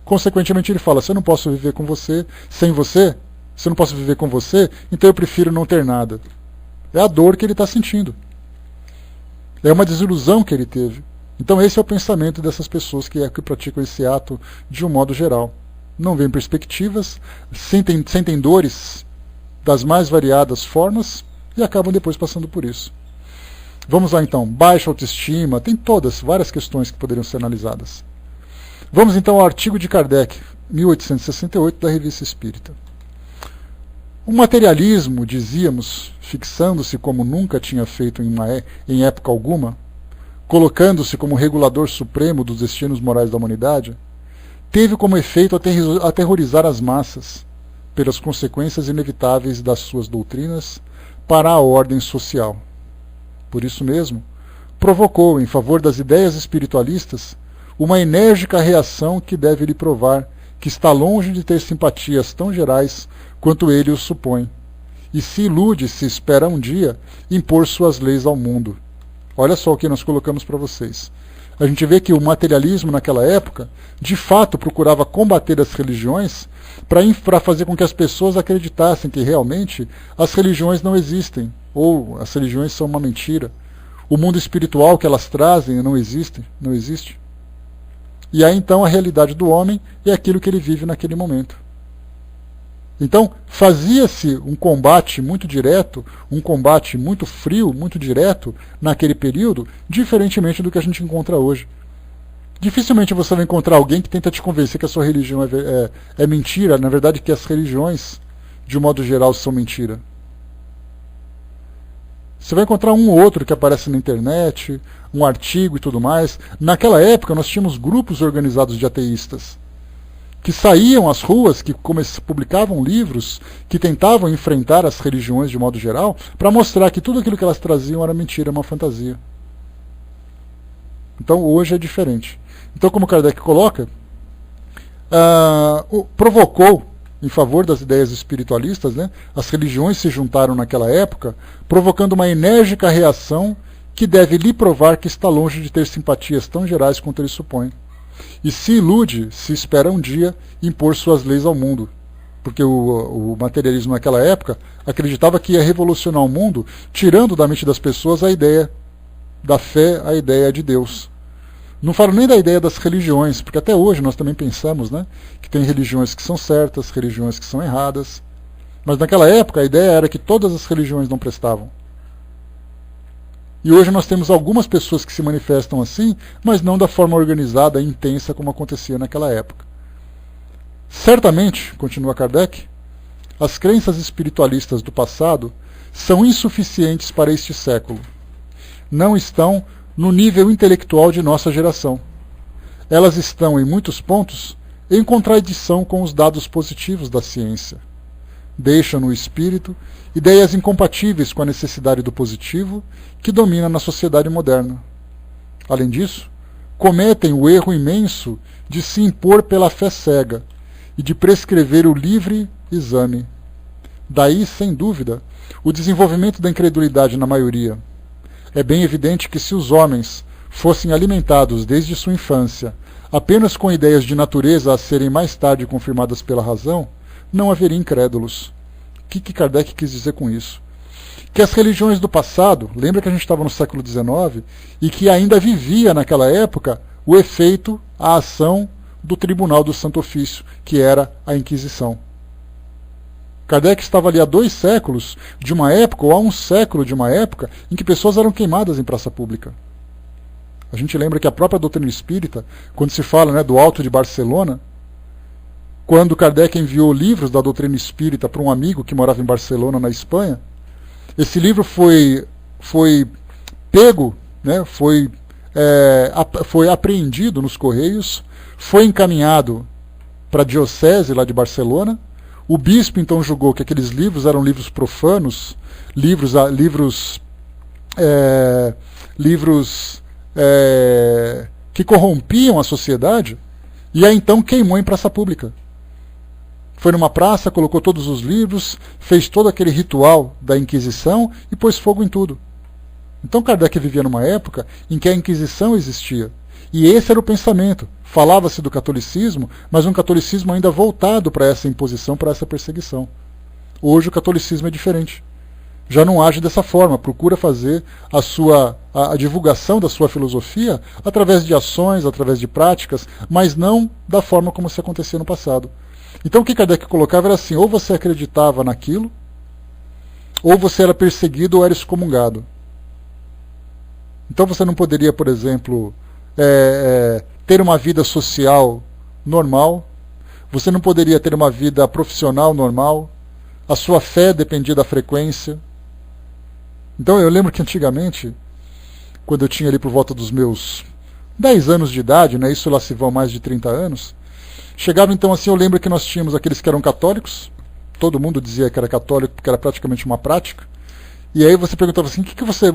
Consequentemente ele fala, se eu não posso viver com você, sem você, se eu não posso viver com você, então eu prefiro não ter nada. É a dor que ele está sentindo. É uma desilusão que ele teve. Então esse é o pensamento dessas pessoas que praticam esse ato de um modo geral. Não veem perspectivas, sentem dores das mais variadas formas e acabam depois passando por isso. Vamos lá então, baixa autoestima, tem várias questões que poderiam ser analisadas. Vamos então ao artigo de Kardec, 1868, da Revista Espírita. O materialismo, dizíamos, fixando-se como nunca tinha feito em época alguma, colocando-se como regulador supremo dos destinos morais da humanidade, teve como efeito aterrorizar as massas, pelas consequências inevitáveis das suas doutrinas para a ordem social. Por isso mesmo, provocou, em favor das ideias espiritualistas, uma enérgica reação que deve lhe provar que está longe de ter simpatias tão gerais quanto ele o supõe, e se ilude se espera um dia impor suas leis ao mundo. Olha só o que nós colocamos para vocês. A gente vê que o materialismo naquela época, de fato, procurava combater as religiões para fazer com que as pessoas acreditassem que realmente as religiões não existem, ou as religiões são uma mentira. O mundo espiritual que elas trazem não existe. E aí então a realidade do homem é aquilo que ele vive naquele momento. Então, fazia-se um combate muito direto, um combate muito frio, muito direto, naquele período, diferentemente do que a gente encontra hoje. Dificilmente você vai encontrar alguém que tenta te convencer que a sua religião é mentira, na verdade que as religiões, de um modo geral, são mentira. Você vai encontrar um ou outro que aparece na internet, um artigo e tudo mais. Naquela época nós tínhamos grupos organizados de ateístas, que saíam às ruas, que publicavam livros, que tentavam enfrentar as religiões de modo geral, para mostrar que tudo aquilo que elas traziam era mentira, uma fantasia. Então hoje é diferente. Então, como Kardec coloca, provocou, em favor das ideias espiritualistas, né, as religiões se juntaram naquela época, provocando uma enérgica reação que deve lhe provar que está longe de ter simpatias tão gerais quanto ele supõe. E se ilude, se espera um dia impor suas leis ao mundo. Porque o materialismo naquela época acreditava que ia revolucionar o mundo, tirando da mente das pessoas a ideia da fé, a ideia de Deus. Não falo nem da ideia das religiões, porque até hoje nós também pensamos, né, que tem religiões que são certas, religiões que são erradas. Mas naquela época a ideia era que todas as religiões não prestavam. E hoje nós temos algumas pessoas que se manifestam assim, mas não da forma organizada e intensa como acontecia naquela época. Certamente, continua Kardec, as crenças espiritualistas do passado são insuficientes para este século. Não estão no nível intelectual de nossa geração. Elas estão, em muitos pontos, em contradição com os dados positivos da ciência. Deixam no espírito ideias incompatíveis com a necessidade do positivo que domina na sociedade moderna. Além disso, cometem o erro imenso de se impor pela fé cega e de prescrever o livre exame. Daí, sem dúvida, o desenvolvimento da incredulidade na maioria. É bem evidente que se os homens fossem alimentados desde sua infância apenas com ideias de natureza a serem mais tarde confirmadas pela razão, não haveria incrédulos. O que Kardec quis dizer com isso? Que as religiões do passado, lembra que a gente estava no século XIX, e que ainda vivia naquela época o efeito, a ação do Tribunal do Santo Ofício, que era a Inquisição. Kardec estava ali há 2 séculos de uma época, ou há 1 século de uma época, em que pessoas eram queimadas em praça pública. A gente lembra que a própria doutrina espírita, quando se fala, né, do Alto de Barcelona, quando Kardec enviou livros da doutrina espírita para um amigo que morava em Barcelona, na Espanha, esse livro foi pego, né, foi apreendido nos Correios, foi encaminhado para a diocese lá de Barcelona. O bispo então julgou que aqueles livros eram livros profanos, livros que corrompiam a sociedade, e aí então queimou em praça pública. Foi numa praça, colocou todos os livros, fez todo aquele ritual da Inquisição e pôs fogo em tudo. Então Kardec vivia numa época em que a Inquisição existia. E esse era o pensamento. Falava-se do catolicismo, mas um catolicismo ainda voltado para essa imposição, para essa perseguição. Hoje o catolicismo é diferente. Já não age dessa forma, procura fazer a divulgação da sua filosofia através de ações, através de práticas, mas não da forma como se acontecia no passado. Então o que Kardec colocava era assim: ou você acreditava naquilo, ou você era perseguido ou era excomungado. Então você não poderia, por exemplo, ter uma vida social normal, você não poderia ter uma vida profissional normal, a sua fé dependia da frequência. Então eu lembro que antigamente, quando eu tinha ali por volta dos meus 10 anos de idade, né, isso lá se vão mais de 30 anos, chegava então assim, eu lembro que nós tínhamos aqueles que eram católicos, todo mundo dizia que era católico porque era praticamente uma prática, e aí você perguntava assim,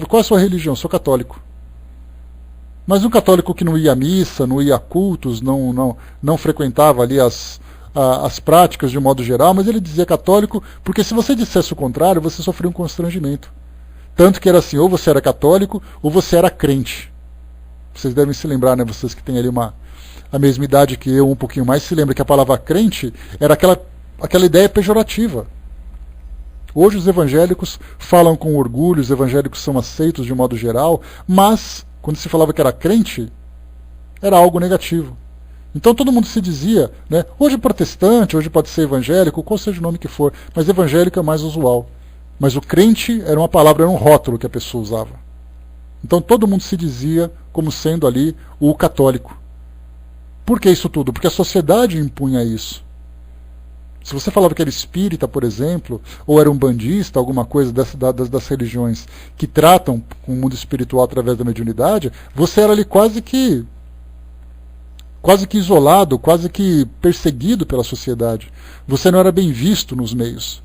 qual é a sua religião? Eu sou católico. Mas um católico que não ia à missa, não ia a cultos, não frequentava ali as práticas de um modo geral, mas ele dizia católico porque se você dissesse o contrário, você sofria um constrangimento. Tanto que era assim, ou você era católico, ou você era crente. Vocês devem se lembrar, né, vocês que têm ali a mesma idade que eu, um pouquinho mais, se lembra que a palavra crente era aquela ideia pejorativa. Hoje os evangélicos falam com orgulho, os evangélicos são aceitos de um modo geral, mas quando se falava que era crente, era algo negativo. Então todo mundo se dizia, né, hoje protestante, hoje pode ser evangélico, qual seja o nome que for, mas evangélico é mais usual. Mas o crente era uma palavra, era um rótulo que a pessoa usava. Então todo mundo se dizia como sendo ali o católico. Por que isso tudo? Porque a sociedade impunha isso. Se você falava que era espírita, por exemplo, ou era um bandista, alguma coisa das religiões que tratam com o mundo espiritual através da mediunidade, você era ali quase que isolado, quase que perseguido pela sociedade. Você não era bem visto nos meios.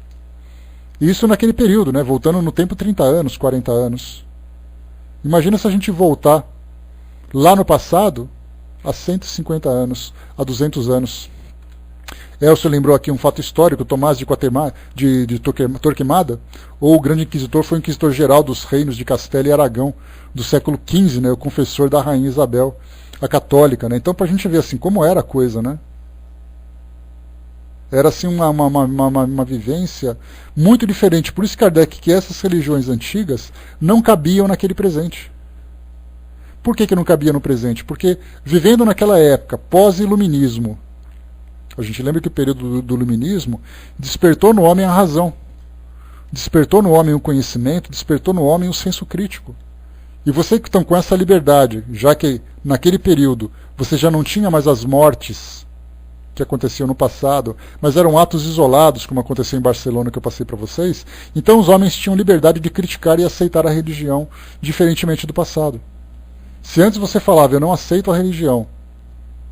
Isso naquele período, né? Voltando no tempo 30 anos, 40 anos. Imagina se a gente voltar lá no passado, há 150 anos, há 200 anos. Elcio lembrou aqui um fato histórico, Tomás de Torquemada, ou o grande inquisitor, foi o inquisitor geral dos reinos de Castela e Aragão, do século XV, né, o confessor da rainha Isabel, a católica. Né? Então, para a gente ver assim, como era a coisa, né? Era assim uma vivência muito diferente. Por isso, Kardec, que essas religiões antigas não cabiam naquele presente. Por que não cabia no presente? Porque, vivendo naquela época, pós-iluminismo, a gente lembra que o período do iluminismo despertou no homem a razão, despertou no homem o conhecimento, despertou no homem o senso crítico. E você que estão com essa liberdade, já que naquele período você já não tinha mais as mortes que aconteciam no passado, mas eram atos isolados, como aconteceu em Barcelona que eu passei para vocês, então os homens tinham liberdade de criticar e aceitar a religião, diferentemente do passado. Se antes você falava, eu não aceito a religião,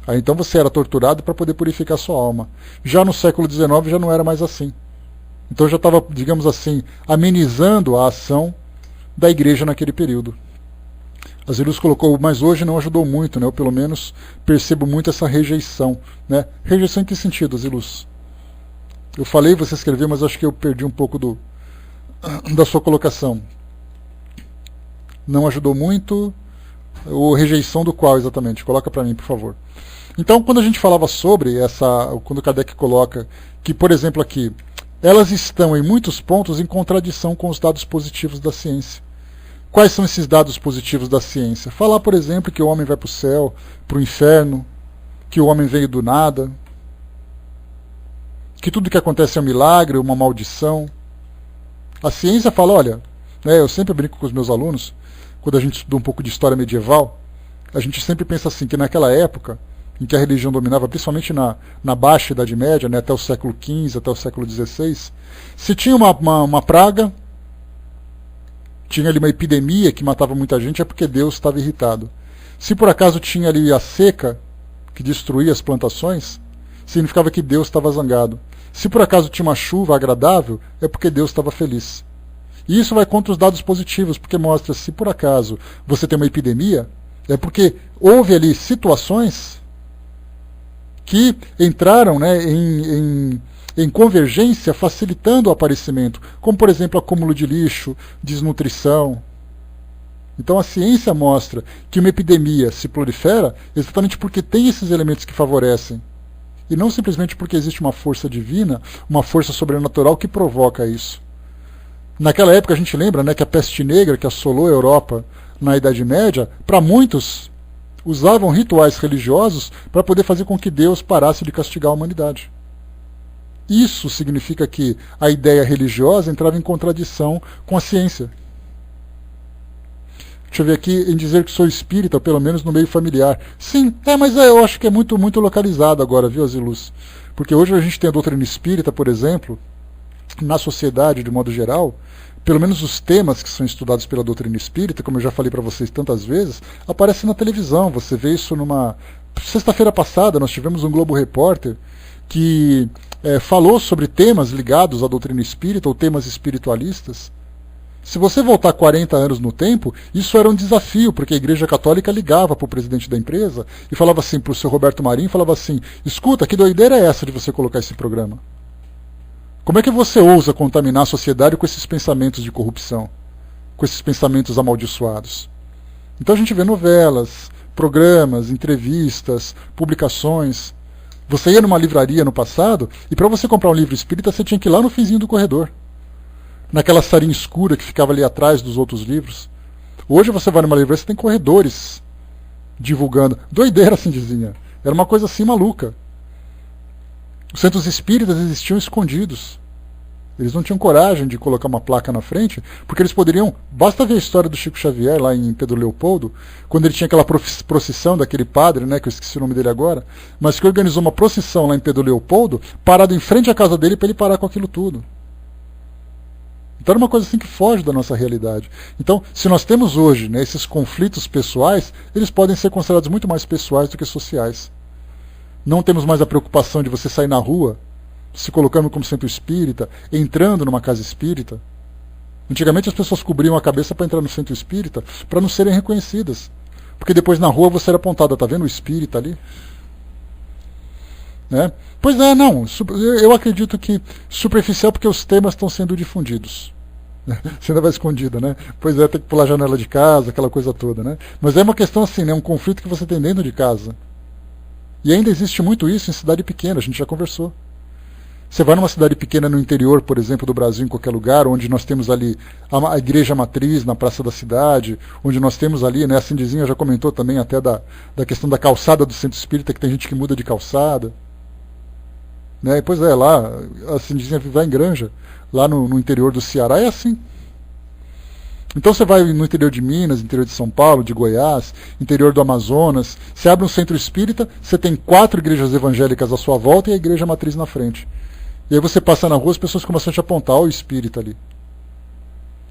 aí então você era torturado para poder purificar sua alma. Já no século XIX já não era mais assim. Então já estava, digamos assim, amenizando a ação da igreja naquele período. Azilus colocou, mas hoje não ajudou muito, né? Eu pelo menos percebo muito essa rejeição. Né? Rejeição em que sentido, Azilus? Eu falei, você escreveu, mas acho que eu perdi um pouco da sua colocação. Não ajudou muito, ou rejeição do qual exatamente? Coloca para mim, por favor. Então, quando a gente falava sobre quando Kardec coloca que, por exemplo, aqui, elas estão em muitos pontos em contradição com os dados positivos da ciência. Quais são esses dados positivos da ciência? Falar, por exemplo, que o homem vai para o céu, para o inferno, que o homem veio do nada, que tudo que acontece é um milagre, uma maldição. A ciência fala, olha, né, eu sempre brinco com os meus alunos, quando a gente estuda um pouco de história medieval, a gente sempre pensa assim, que naquela época, em que a religião dominava, principalmente na Baixa Idade Média, né, até o século XV, até o século XVI, se tinha uma praga, tinha ali uma epidemia que matava muita gente, é porque Deus estava irritado. Se por acaso tinha ali a seca, que destruía as plantações, significava que Deus estava zangado. Se por acaso tinha uma chuva agradável, é porque Deus estava feliz. E isso vai contra os dados positivos, porque mostra, se por acaso você tem uma epidemia, é porque houve ali situações que entraram, né, em convergência, facilitando o aparecimento, como por exemplo acúmulo de lixo, desnutrição. Então a ciência mostra que uma epidemia se prolifera exatamente porque tem esses elementos que favorecem, e não simplesmente porque existe uma força divina, uma força sobrenatural que provoca isso. Naquela época a gente lembra, né, que a peste negra que assolou a Europa na Idade Média, para muitos usavam rituais religiosos para poder fazer com que Deus parasse de castigar a humanidade. Isso significa que a ideia religiosa entrava em contradição com a ciência. Deixa eu ver aqui, em dizer que sou espírita, pelo menos no meio familiar. Sim, mas eu acho que é muito localizado agora, viu, Azilus? Porque hoje a gente tem a doutrina espírita, por exemplo, na sociedade de modo geral, pelo menos os temas que são estudados pela doutrina espírita, como eu já falei para vocês tantas vezes, aparecem na televisão. Você vê isso numa... Sexta-feira passada nós tivemos um Globo Repórter que falou sobre temas ligados à doutrina espírita ou temas espiritualistas. Se você voltar 40 anos no tempo, isso era um desafio, porque a Igreja Católica ligava para o presidente da empresa e falava assim, para o seu Roberto Marinho, falava assim, escuta, que doideira é essa de você colocar esse programa? Como é que você ousa contaminar a sociedade com esses pensamentos de corrupção, com esses pensamentos amaldiçoados? Então a gente vê novelas, programas, entrevistas, publicações. Você ia numa livraria no passado e para você comprar um livro espírita você tinha que ir lá no finzinho do corredor, naquela salinha escura que ficava ali atrás dos outros livros. Hoje você vai numa livraria, você tem corredores divulgando. Doideira, assim dizinha. Era uma coisa assim maluca. Os centros espíritas existiam escondidos. Eles não tinham coragem de colocar uma placa na frente, porque eles poderiam... Basta ver a história do Chico Xavier, lá em Pedro Leopoldo, quando ele tinha aquela procissão daquele padre, né, que eu esqueci o nome dele agora, mas que organizou uma procissão lá em Pedro Leopoldo, parado em frente à casa dele para ele parar com aquilo tudo. Então era uma coisa assim que foge da nossa realidade. Então, se nós temos hoje, né, esses conflitos pessoais, eles podem ser considerados muito mais pessoais do que sociais. Não temos mais a preocupação de você sair na rua se colocando como centro espírita, entrando numa casa espírita. Antigamente as pessoas cobriam a cabeça para entrar no centro espírita para não serem reconhecidas. Porque depois na rua você era apontado, tá vendo o espírita ali? Né? Pois é, não. Eu acredito que superficial porque os temas estão sendo difundidos. Você ainda vai escondida, né? Pois é, tem que pular a janela de casa, aquela coisa toda, né? Mas é uma questão assim, né? Um conflito que você tem dentro de casa. E ainda existe muito isso em cidade pequena, a gente já conversou. Você vai numa cidade pequena no interior, por exemplo, do Brasil, em qualquer lugar, onde nós temos ali a igreja matriz na praça da cidade, onde nós temos ali, né, a Cindizinha já comentou também até da questão da calçada do centro espírita, que tem gente que muda de calçada. Né? E, pois é, lá, a Cindizinha vai em Granja, lá no interior do Ceará, é assim. Então você vai no interior de Minas, interior de São Paulo, de Goiás, interior do Amazonas, você abre um centro espírita, você tem 4 igrejas evangélicas à sua volta e a igreja matriz na frente. E aí você passa na rua, as pessoas começam a te apontar, ó, o espírita ali.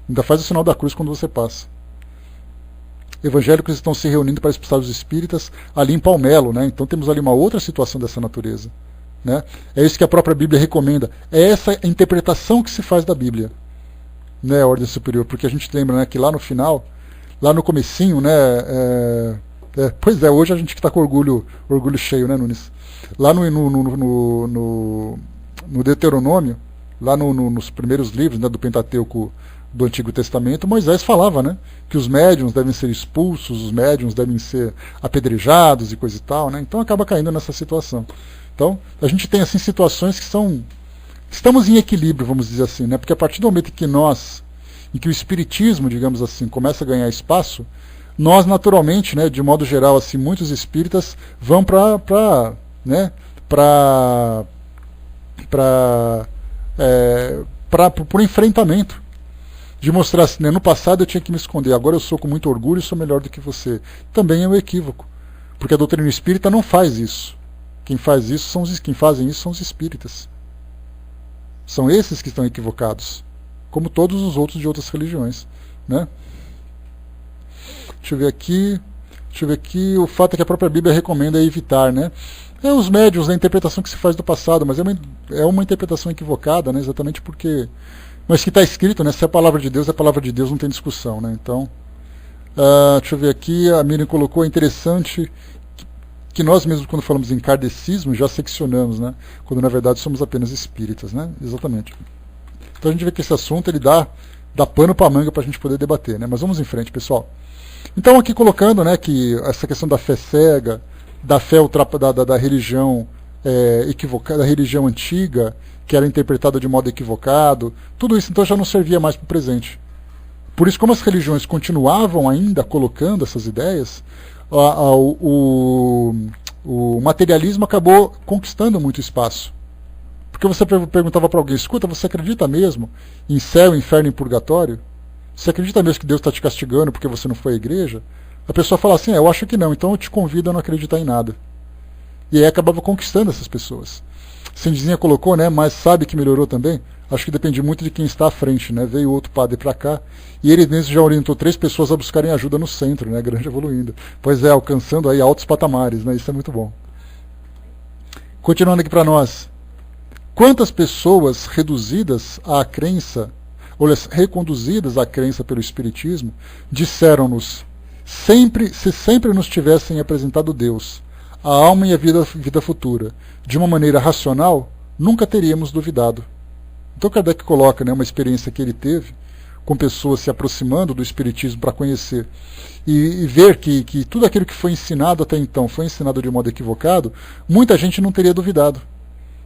Ainda faz o sinal da cruz quando você passa. Evangélicos estão se reunindo para expulsar os espíritas ali em Palmelo, né? Então temos ali uma outra situação dessa natureza. Né? É isso que a própria Bíblia recomenda. É essa interpretação que se faz da Bíblia. Né, a ordem superior. Porque a gente lembra, né, que lá no final, lá no comecinho, né, pois é, hoje a gente que está com orgulho cheio, né, Nunes? Lá no Deuteronômio, lá nos primeiros livros, né, do Pentateuco do Antigo Testamento, Moisés falava, né, que os médiuns devem ser expulsos, os médiuns devem ser apedrejados e coisa e tal, né? Então acaba caindo nessa situação. Então, a gente tem assim situações que são... Estamos em equilíbrio, vamos dizer assim, né? Porque a partir do momento em que o espiritismo, digamos assim, começa a ganhar espaço, nós naturalmente, né, de modo geral, assim, muitos espíritas vão para o enfrentamento. De mostrar assim, né, no passado eu tinha que me esconder, agora eu sou com muito orgulho e sou melhor do que você. Também é um equívoco. Porque a doutrina espírita não faz isso. Quem fazem isso são os espíritas. São esses que estão equivocados. Como todos os outros de outras religiões. Né? Deixa eu ver aqui. O fato é que a própria Bíblia recomenda evitar, né? Os médiuns, a interpretação que se faz do passado, mas é uma interpretação equivocada, né? Exatamente porque... Mas que está escrito, né? Se é a palavra de Deus, não tem discussão, né? Então, deixa eu ver aqui, a Miriam colocou, é interessante que nós mesmos, quando falamos em kardecismo, já seccionamos, né? Quando na verdade somos apenas espíritas, né? Exatamente. Então a gente vê que esse assunto ele dá pano para manga para a gente poder debater, né? Mas vamos em frente, pessoal. Então aqui colocando, né, que essa questão da fé cega, da fé da religião equivocada, da religião antiga, que era interpretada de modo equivocado, tudo isso então já não servia mais para o presente. Por isso, como as religiões continuavam ainda colocando essas ideias, o materialismo acabou conquistando muito espaço. Porque você perguntava para alguém, escuta, você acredita mesmo em céu, inferno e purgatório? Você acredita mesmo que Deus está te castigando porque você não foi à igreja? A pessoa fala assim, eu acho que não, então eu te convido a não acreditar em nada. E aí acabava conquistando essas pessoas. Cindizinha colocou, né, mas sabe que melhorou também? Acho que depende muito de quem está à frente, né? Veio outro padre para cá e ele mesmo já orientou 3 pessoas a buscarem ajuda no centro, né? Grande evoluindo. Pois é, alcançando aí altos patamares, né? Isso é muito bom. Continuando aqui para nós. Quantas pessoas reduzidas à crença, ou reconduzidas à crença pelo Espiritismo, disseram-nos, se sempre nos tivessem apresentado Deus, a alma e a vida futura, de uma maneira racional, nunca teríamos duvidado. Então Kardec coloca, né, uma experiência que ele teve com pessoas se aproximando do Espiritismo para conhecer e ver que tudo aquilo que foi ensinado até então foi ensinado de modo equivocado, muita gente não teria duvidado.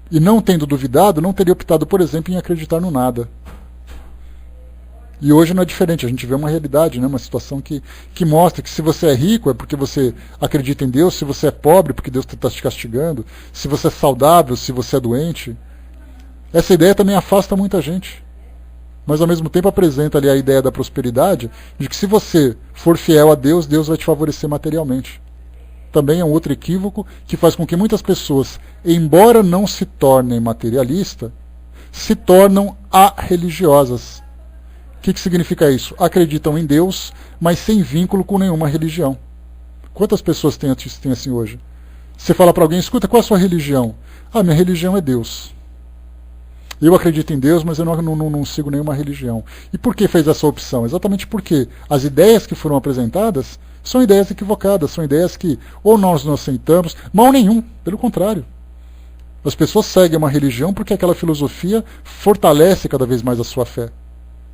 E não tendo duvidado, não teria optado, por exemplo, em acreditar no nada. E hoje não é diferente, a gente vê uma realidade, né? Uma situação que mostra que se você é rico é porque você acredita em Deus, se você é pobre é porque Deus está te castigando, se você é saudável, se você é doente. Essa ideia também afasta muita gente. Mas ao mesmo tempo apresenta ali a ideia da prosperidade, de que se você for fiel a Deus, Deus vai te favorecer materialmente. Também é um outro equívoco que faz com que muitas pessoas, embora não se tornem materialistas, se tornam arreligiosas. O que significa isso? Acreditam em Deus, mas sem vínculo com nenhuma religião. Quantas pessoas têm assim hoje? Você fala para alguém, escuta, qual é a sua religião? Ah, minha religião é Deus. Eu acredito em Deus, mas eu não sigo nenhuma religião. E por que fez essa opção? Exatamente porque as ideias que foram apresentadas são ideias equivocadas, são ideias que ou nós não aceitamos, mal nenhum, pelo contrário. As pessoas seguem uma religião porque aquela filosofia fortalece cada vez mais a sua fé.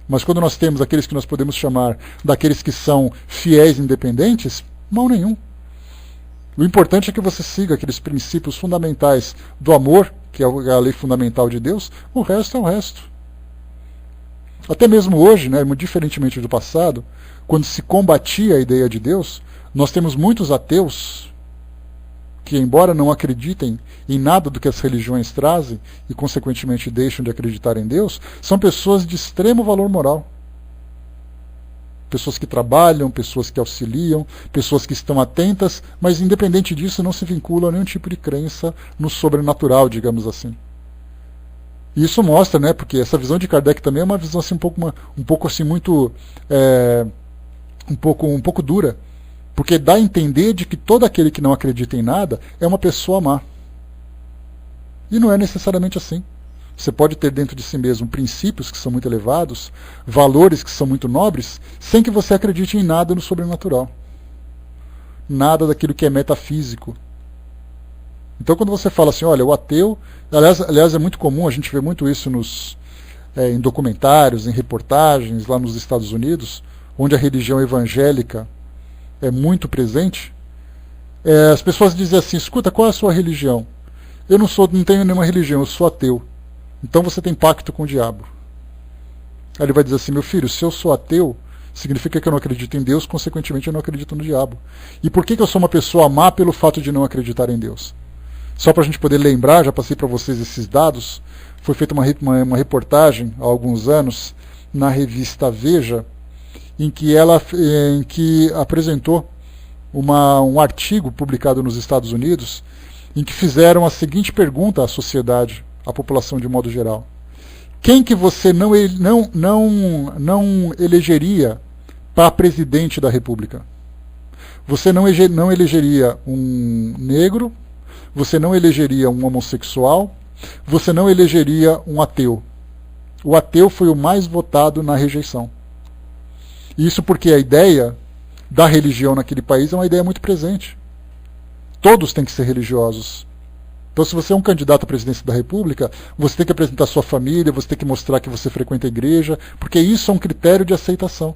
Mas quando nós temos aqueles que nós podemos chamar daqueles que são fiéis independentes, mal nenhum. O importante é que você siga aqueles princípios fundamentais do amor, que é a lei fundamental de Deus, o resto é o resto. Até mesmo hoje, né, diferentemente do passado, quando se combatia a ideia de Deus, nós temos muitos ateus que, embora não acreditem em nada do que as religiões trazem e, consequentemente, deixam de acreditar em Deus, são pessoas de extremo valor moral. Pessoas que trabalham, pessoas que auxiliam, pessoas que estão atentas, mas, independente disso, não se vinculam a nenhum tipo de crença no sobrenatural, digamos assim. E isso mostra, né, porque essa visão de Kardec também é uma visão assim, um pouco assim, muito um pouco dura, porque dá a entender de que todo aquele que não acredita em nada é uma pessoa má. E não é necessariamente assim. Você pode ter dentro de si mesmo princípios que são muito elevados, valores que são muito nobres, sem que você acredite em nada no sobrenatural. Nada daquilo que é metafísico. Então quando você fala assim, olha, o ateu... Aliás, é muito comum, a gente vê muito isso em documentários, em reportagens lá nos Estados Unidos, onde a religião evangélica é muito presente. As pessoas dizem assim, escuta, qual é a sua religião? Eu não tenho nenhuma religião, eu sou ateu. Então você tem pacto com o diabo. Aí ele vai dizer assim, meu filho, se eu sou ateu, significa que eu não acredito em Deus, consequentemente eu não acredito no diabo. E por que eu sou uma pessoa má pelo fato de não acreditar em Deus? Só para a gente poder lembrar, já passei para vocês esses dados, foi feita uma reportagem há alguns anos na revista Veja, em que apresentou um artigo publicado nos Estados Unidos, em que fizeram a seguinte pergunta à sociedade, à população de modo geral. Quem que você não elegeria para presidente da República? Você não elegeria um negro, você não elegeria um homossexual, você não elegeria um ateu. O ateu foi o mais votado na rejeição. Isso porque a ideia da religião naquele país é uma ideia muito presente. Todos têm que ser religiosos. Então, se você é um candidato à presidência da República, você tem que apresentar sua família, você tem que mostrar que você frequenta a igreja, porque isso é um critério de aceitação.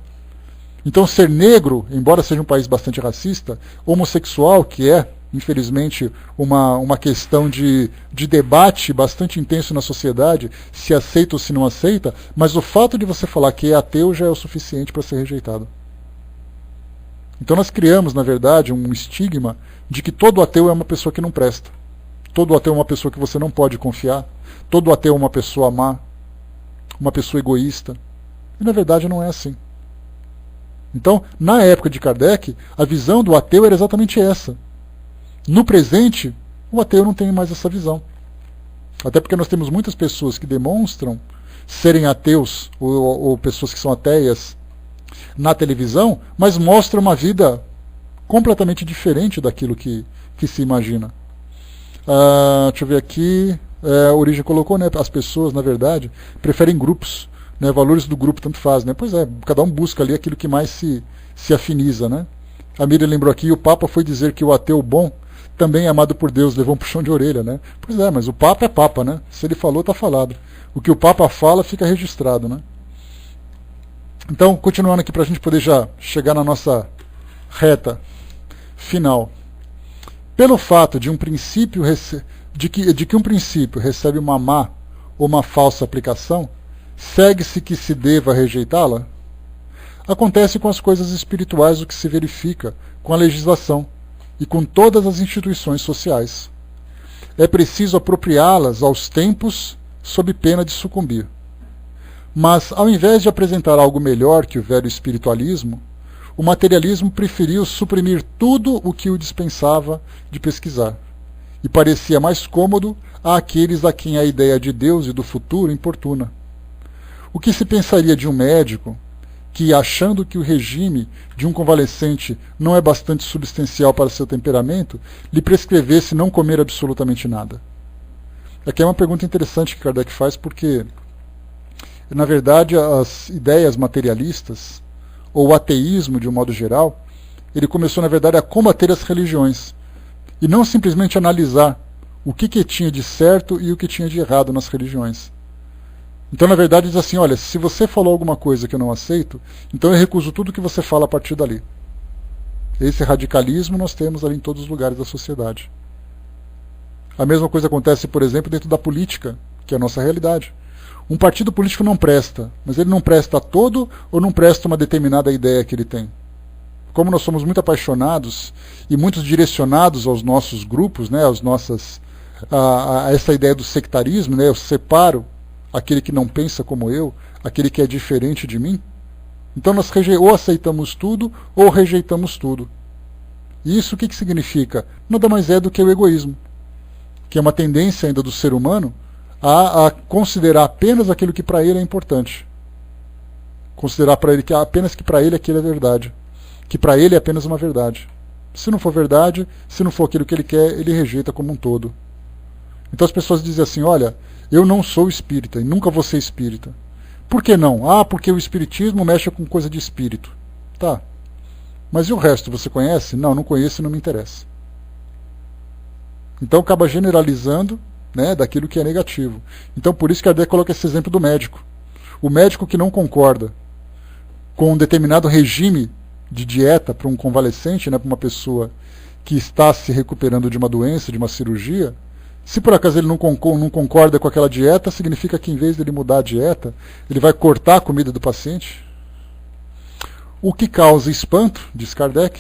Então, ser negro, embora seja um país bastante racista, homossexual, que é, infelizmente, uma questão de debate bastante intenso na sociedade, se aceita ou se não aceita, mas o fato de você falar que é ateu já é o suficiente para ser rejeitado. Então, nós criamos, na verdade, um estigma de que todo ateu é uma pessoa que não presta. Todo ateu é uma pessoa que você não pode confiar. Todo ateu é uma pessoa má, uma pessoa egoísta. E na verdade não é assim. Então, na época de Kardec, a visão do ateu era exatamente essa. No presente, o ateu não tem mais essa visão. Até porque nós temos muitas pessoas que demonstram serem ateus, ou pessoas que são ateias, na televisão, mas mostram uma vida completamente diferente daquilo que se imagina. Deixa eu ver aqui, a Origem colocou, né, as pessoas, na verdade, preferem grupos, né, valores do grupo tanto faz, né? Pois é, cada um busca ali aquilo que mais se afiniza, né? A Miriam lembrou aqui, o Papa foi dizer que o ateu bom também é amado por Deus, levou um puxão de orelha, né? Pois é, mas o Papa é Papa, né? Se ele falou, está falado. O que o Papa fala fica registrado, né? Então, continuando aqui para a gente poder já chegar na nossa reta final. Pelo fato de que um princípio recebe uma má ou uma falsa aplicação, segue-se que se deva rejeitá-la? Acontece com as coisas espirituais o que se verifica com a legislação e com todas as instituições sociais. É preciso apropriá-las aos tempos sob pena de sucumbir. Mas, ao invés de apresentar algo melhor que o velho espiritualismo, o materialismo preferiu suprimir tudo o que o dispensava de pesquisar, e parecia mais cômodo àqueles a quem a ideia de Deus e do futuro importuna. O que se pensaria de um médico que, achando que o regime de um convalescente não é bastante substancial para seu temperamento, lhe prescrevesse não comer absolutamente nada? Aqui é uma pergunta interessante que Kardec faz, porque, na verdade, as ideias materialistas, ou o ateísmo de um modo geral, ele começou, na verdade, a combater as religiões, e não simplesmente analisar o que tinha de certo e o que tinha de errado nas religiões. Então, na verdade, diz assim, olha, se você falou alguma coisa que eu não aceito, então eu recuso tudo que você fala a partir dali. Esse radicalismo nós temos ali em todos os lugares da sociedade. A mesma coisa acontece, por exemplo, dentro da política, que é a nossa realidade. Um partido político não presta, mas ele não presta a todo ou não presta uma determinada ideia que ele tem. Como nós somos muito apaixonados e muito direcionados aos nossos grupos, né, a essa ideia do sectarismo, né, eu separo aquele que não pensa como eu, aquele que é diferente de mim. Então nós ou aceitamos tudo ou rejeitamos tudo. E isso o que significa? Nada mais é do que o egoísmo, que é uma tendência ainda do ser humano a considerar apenas aquilo que para ele é importante. Considerar para ele que apenas que para ele aquilo é verdade. Que para ele é apenas uma verdade. Se não for verdade, se não for aquilo que ele quer, ele rejeita como um todo. Então as pessoas dizem assim, olha, eu não sou espírita e nunca vou ser espírita. Por que não? Ah, porque o espiritismo mexe com coisa de espírito. Tá. Mas e o resto, você conhece? Não, não conheço e não me interessa. Então acaba generalizando, né, daquilo que é negativo. Então por isso que Kardec coloca esse exemplo do médico. O médico que não concorda com um determinado regime de dieta para um convalescente, né, para uma pessoa que está se recuperando de uma doença, de uma cirurgia, se por acaso ele não concorda com aquela dieta, significa que em vez de ele mudar a dieta, ele vai cortar a comida do paciente. O que causa espanto, diz Kardec,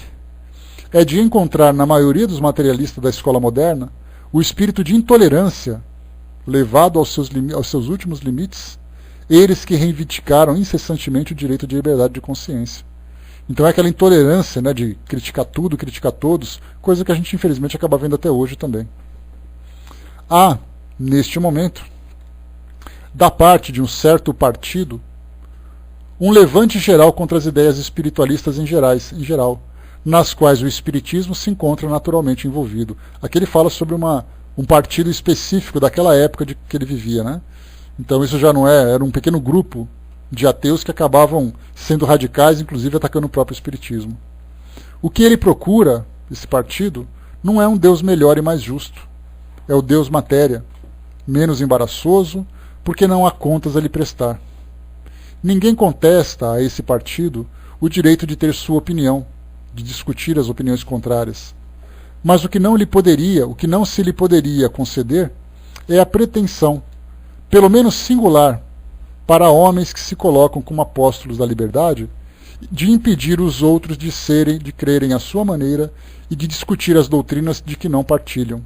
é de encontrar na maioria dos materialistas da escola moderna o espírito de intolerância levado aos seus últimos limites, eles que reivindicaram incessantemente o direito de liberdade de consciência. Então é aquela intolerância, né, de criticar tudo, criticar todos, coisa que a gente infelizmente acaba vendo até hoje também. Há, neste momento, da parte de um certo partido, um levante geral contra as ideias espiritualistas em geral, nas quais o espiritismo se encontra naturalmente envolvido. Aqui ele fala sobre um partido específico daquela época que ele vivia, né? Então isso já não era um pequeno grupo de ateus que acabavam sendo radicais, inclusive atacando o próprio espiritismo. O que ele procura, esse partido, não é um Deus melhor e mais justo. É o Deus matéria, menos embaraçoso, porque não há contas a lhe prestar. Ninguém contesta a esse partido o direito de ter sua opinião, de discutir as opiniões contrárias. Mas o que não se lhe poderia conceder é a pretensão, pelo menos singular, para homens que se colocam como apóstolos da liberdade, de impedir os outros de crerem à sua maneira e de discutir as doutrinas de que não partilham.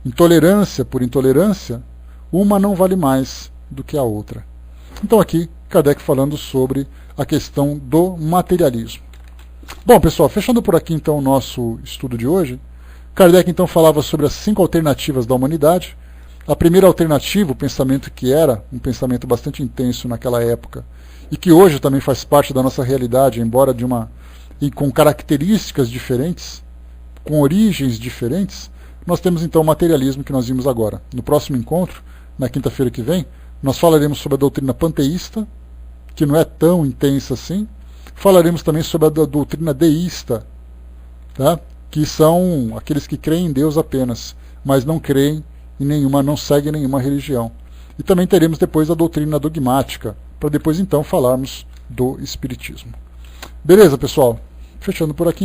Intolerância por intolerância, uma não vale mais do que a outra. Então aqui, Kardec falando sobre a questão do materialismo. Bom, pessoal, fechando por aqui então o nosso estudo de hoje, Kardec então falava sobre as 5 alternativas da humanidade. A primeira alternativa, o pensamento que era um pensamento bastante intenso naquela época, e que hoje também faz parte da nossa realidade, embora com características diferentes, com origens diferentes, nós temos então o materialismo que nós vimos agora. No próximo encontro, na quinta-feira que vem, nós falaremos sobre a doutrina panteísta, que não é tão intensa assim. Falaremos também sobre a doutrina deísta, tá? Que são aqueles que creem em Deus apenas, mas não creem em nenhuma, não seguem nenhuma religião. E também teremos depois a doutrina dogmática, para depois então falarmos do espiritismo. Beleza, pessoal? Fechando por aqui então.